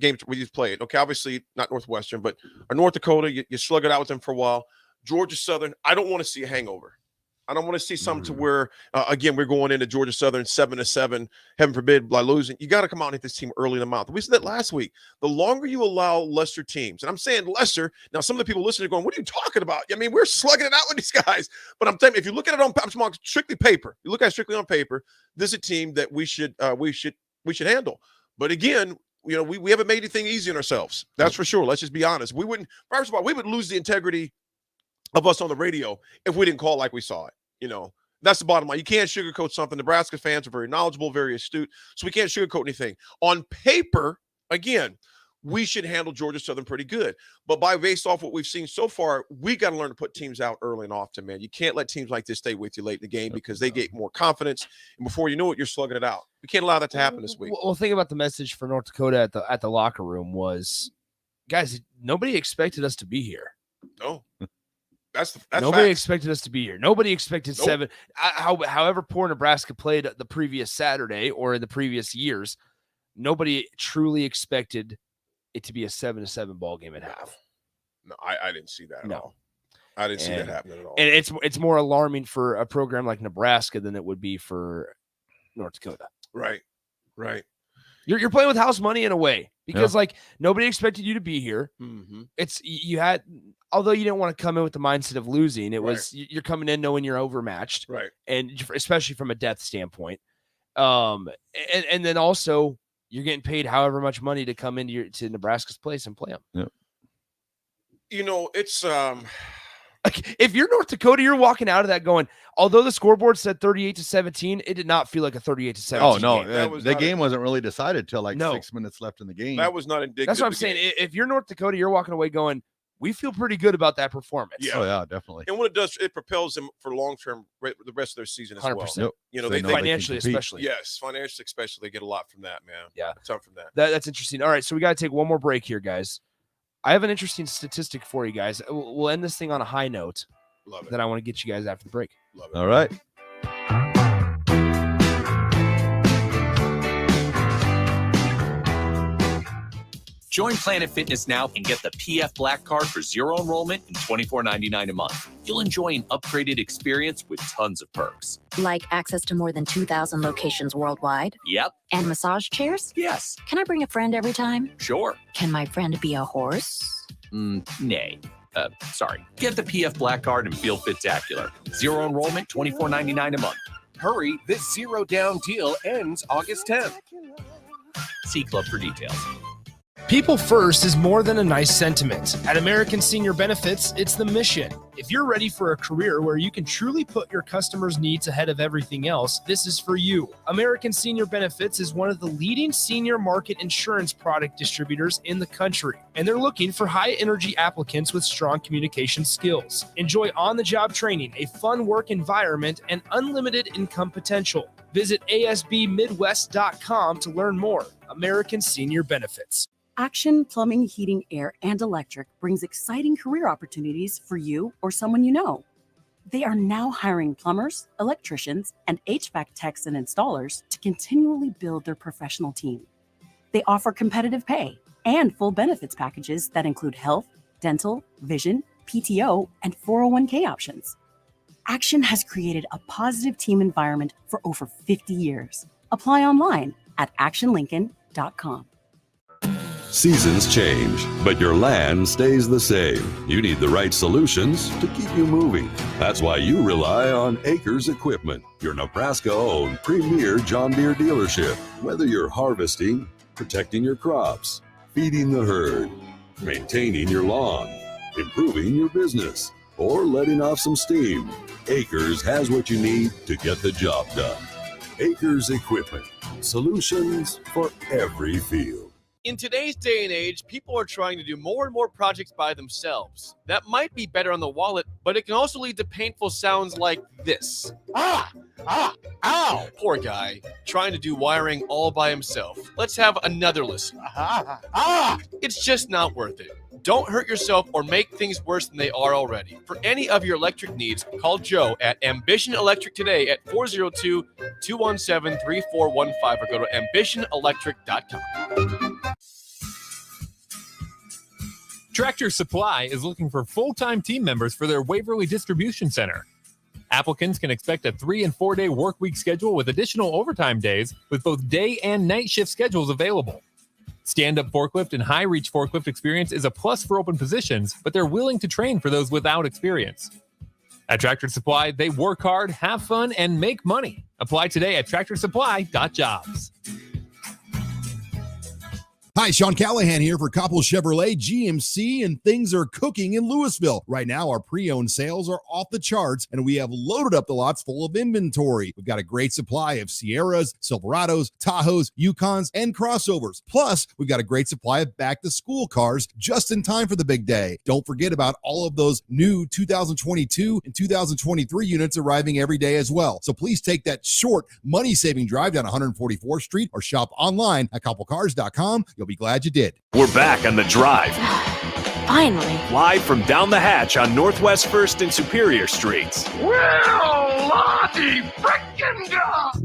games we've played, okay, obviously not Northwestern, but North Dakota, you slug it out with them for a while. Georgia Southern, I don't want to see a hangover. I don't want to see something to where, again, we're going into Georgia Southern 7-7, heaven forbid, by losing. You got to come out and hit this team early in the month. We said that last week. The longer you allow lesser teams, and I'm saying lesser, now some of the people listening are going, what are you talking about? I mean, we're slugging it out with these guys. But I'm telling you, if you look at it on strictly paper, you look at it strictly on paper, this is a team that we should handle. But again, you know, we haven't made anything easy on ourselves. That's for sure. Let's just be honest. First of all, we would lose the integrity of us on the radio if we didn't call like we saw it. You know, that's the bottom line. You can't sugarcoat something. Nebraska fans are very knowledgeable, very astute, so we can't sugarcoat anything. On paper, again, we should handle Georgia Southern pretty good. But based off what we've seen so far, we got to learn to put teams out early and often, man. You can't let teams like this stay with you late in the game because they get more confidence, and before you know it, you're slugging it out. We can't allow that to happen this week. Well, think about the message for North Dakota at the locker room was, guys, nobody expected us to be here. No. That's nobody facts. expected us to be here. Nobody expected Nope. however poor Nebraska played the previous Saturday or in the previous years. Nobody truly expected it to be a 7-7 ball game at half. No, I didn't see that at all. I didn't see that happening at all. And it's more alarming for a program like Nebraska than it would be for North Dakota. Right. You're playing with house money in a way because like nobody expected you to be here. Mm-hmm. Although you didn't want to come in with the mindset of losing, it was you're coming in knowing you're overmatched, right? And especially from a depth standpoint, and then also you're getting paid however much money to come into to Nebraska's place and play them. Yep. You know, it's like if you're North Dakota, you're walking out of that going, although the scoreboard said 38-17, it did not feel like a 38-17. Oh no, game. the game wasn't really decided till like 6 minutes left in the game. That was not indicative. That's what I'm saying. If you're North Dakota, you're walking away going, we feel pretty good about that performance. Yeah. Oh yeah, definitely. And what it does, it propels them for long-term, the rest of their season as 100%. well. Yep. You know, They they know they can financially, compete. especially. Yes, financially, especially, they get a lot from that, man. Yeah, a ton from that. That's interesting. All right, so we got to take one more break here, guys. I have an interesting statistic for you guys. We'll end this thing on a high note. Love it. That I want to get you guys after the break. Love it. All right. Join Planet Fitness now and get the PF Black Card for zero enrollment and $24.99 a month. You'll enjoy an upgraded experience with tons of perks. Like access to more than 2,000 locations worldwide? Yep. And massage chairs? Yes. Can I bring a friend every time? Sure. Can my friend be a horse? Nay. Sorry. Get the PF Black Card and feel spectacular. Zero enrollment, $24.99 a month. Hurry, this zero down deal ends August 10th. See Club for details. People first is more than a nice sentiment. At American Senior Benefits, it's the mission. If you're ready for a career where you can truly put your customers' needs ahead of everything else, this is for you. American Senior Benefits is one of the leading senior market insurance product distributors in the country, and they're looking for high-energy applicants with strong communication skills. Enjoy on-the-job training, a fun work environment, and unlimited income potential. Visit asbmidwest.com to learn more. American Senior Benefits. Action Plumbing, Heating, Air, and Electric brings exciting career opportunities for you or someone you know. They are now hiring plumbers, electricians, and HVAC techs and installers to continually build their professional team. They offer competitive pay and full benefits packages that include health, dental, vision, PTO, and 401k options. Action has created a positive team environment for over 50 years. Apply online at actionlincoln.com. Seasons change, but your land stays the same. You need the right solutions to keep you moving. That's why you rely on Acres Equipment, your Nebraska-owned premier John Deere dealership. Whether you're harvesting, protecting your crops, feeding the herd, maintaining your lawn, improving your business, or letting off some steam, Acres has what you need to get the job done. Acres Equipment, solutions for every field. In today's day and age, people are trying to do more and more projects by themselves. That might be better on the wallet, but it can also lead to painful sounds like this. Ow! Poor guy, trying to do wiring all by himself. Let's have another listen. It's just not worth it. Don't hurt yourself or make things worse than they are already. For any of your electric needs, call Joe at Ambition Electric today at 402-217-3415 or go to ambitionelectric.com. Tractor Supply is looking for full-time team members for their Waverly Distribution Center. Applicants can expect a 3- and 4-day work week schedule with additional overtime days with both day and night shift schedules available. Stand-up forklift and high-reach forklift experience is a plus for open positions, but they're willing to train for those without experience. At Tractor Supply, they work hard, have fun, and make money. Apply today at tractorsupply.jobs. Hi, Sean Callahan here for Coppell Chevrolet GMC, and things are cooking in Louisville. Right now, our pre-owned sales are off the charts, and we have loaded up the lots full of inventory. We've got a great supply of Sierras, Silverados, Tahoes, Yukons, and crossovers. Plus, we've got a great supply of back-to-school cars just in time for the big day. Don't forget about all of those new 2022 and 2023 units arriving every day as well. So please take that short, money-saving drive down 144th Street or shop online at CoppellCars.com. You'll be glad you did. We're back on The Drive. Finally. Live from down the hatch on Northwest 1st and Superior Streets. Well, Lottie frickin' God!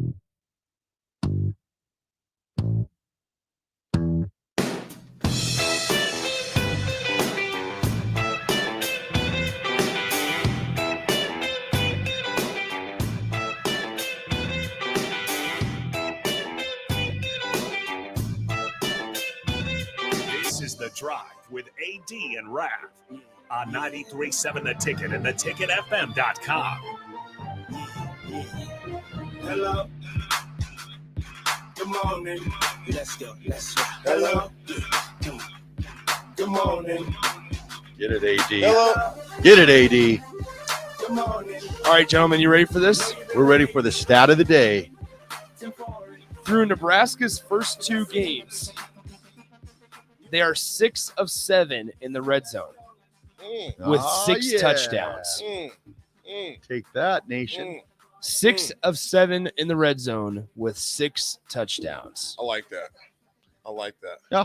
This is The Drive with AD and Raff on 93.7 The Ticket and theticketfm.com. Hello. Good morning. Let's go. Hello. Good morning. Get it, AD. Hello. Get it, AD. Good morning. All right, gentlemen, you ready for this? We're ready for the stat of the day. Through Nebraska's first 2 games, they are 6 of 7 in the red zone with 6 touchdowns. Take that, nation. 6 of 7 in the red zone with 6 touchdowns. I like that. Yeah,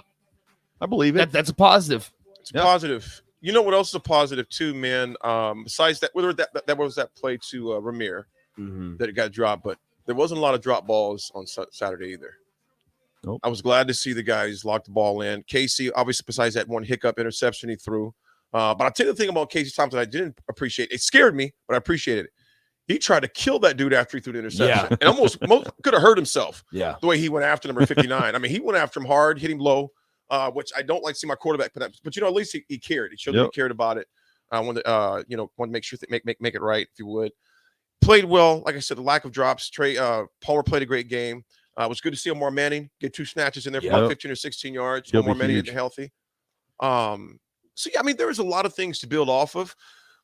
I believe it. That's a positive. It's a positive. You know what else is a positive too, man? Besides that, whether that was that play to Ramir that it got dropped, but there wasn't a lot of drop balls on Saturday either. Nope. I was glad to see the guys lock the ball in. Casey, obviously, besides that one hiccup interception he threw. But I'll tell you the thing about Casey Thompson I didn't appreciate. It scared me, but I appreciated it. He tried to kill that dude after he threw the interception. And almost could have hurt himself. Yeah. The way he went after number 59. I mean, he went after him hard, hit him low, which I don't like to see my quarterback put that. But, at least he cared. He showed that he cared about it. I wanted to make sure make it right, if you would. Played well. Like I said, the lack of drops. Palmer played a great game. It was good to see Omar Manning get 2 snatches in there for about 15 or 16 yards. Omar Manning getting healthy. So, yeah, I mean, there was a lot of things to build off of,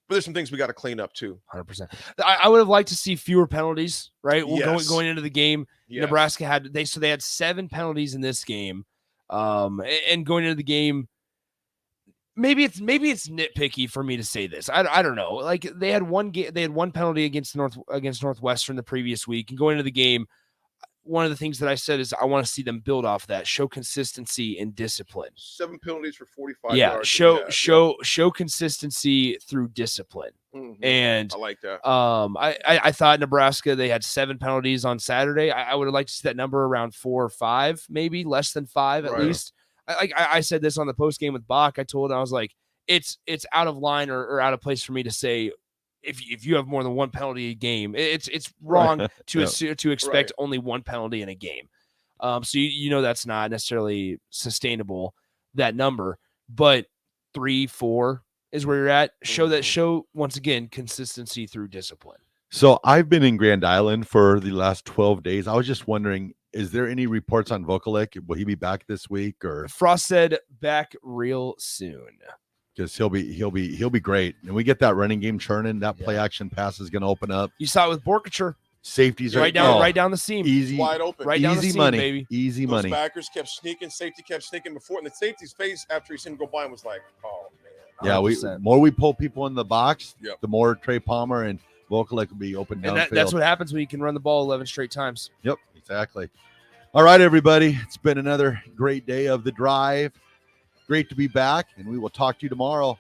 but there's some things we got to clean up too. 100%. I would have liked to see fewer penalties, right? Going into the game, Nebraska had 7 penalties in this game. And going into the game, maybe it's nitpicky for me to say this. I don't know. Like they had one penalty against Northwestern the previous week, and going into the game, one of the things that I said is I want to see them build off that, show consistency and discipline. 7 penalties for 45 yards. Show consistency through discipline. And I like that. I thought Nebraska, they had 7 penalties on Saturday. I would have liked to see that number around 4 or 5, maybe less than 5 at least. I said this on the post game with Bach. I told him, I was like, it's out of line or out of place for me to say, if you have more than 1 penalty a game, it's wrong to expect only 1 penalty in a game. So that's not necessarily sustainable, that number, but 3, 4 is where you're at. Show once again consistency through discipline. So I've been in Grand Island for the last 12 days. I was just wondering, is there any reports on Vokalek? Will he be back this week? Or Frost said back real soon. Because he'll be great, and we get that running game churning. That play action pass is going to open up. You saw it with Borkacher. Safeties right down the seam. Easy, wide open. Right down the easy seam, money, baby. easy Those money. backers kept sneaking. Safety kept sneaking before, and the safety's face after he seen him go by him was like, "Oh man." Yeah, 100%. more we pull people in the box, Yep. the more Trey Palmer and Vokalek will be open And downfield. that's what happens when you can run the ball 11 straight times. Yep, exactly. All right, everybody. It's been another great day of the drive. Great to be back, and we will talk to you tomorrow.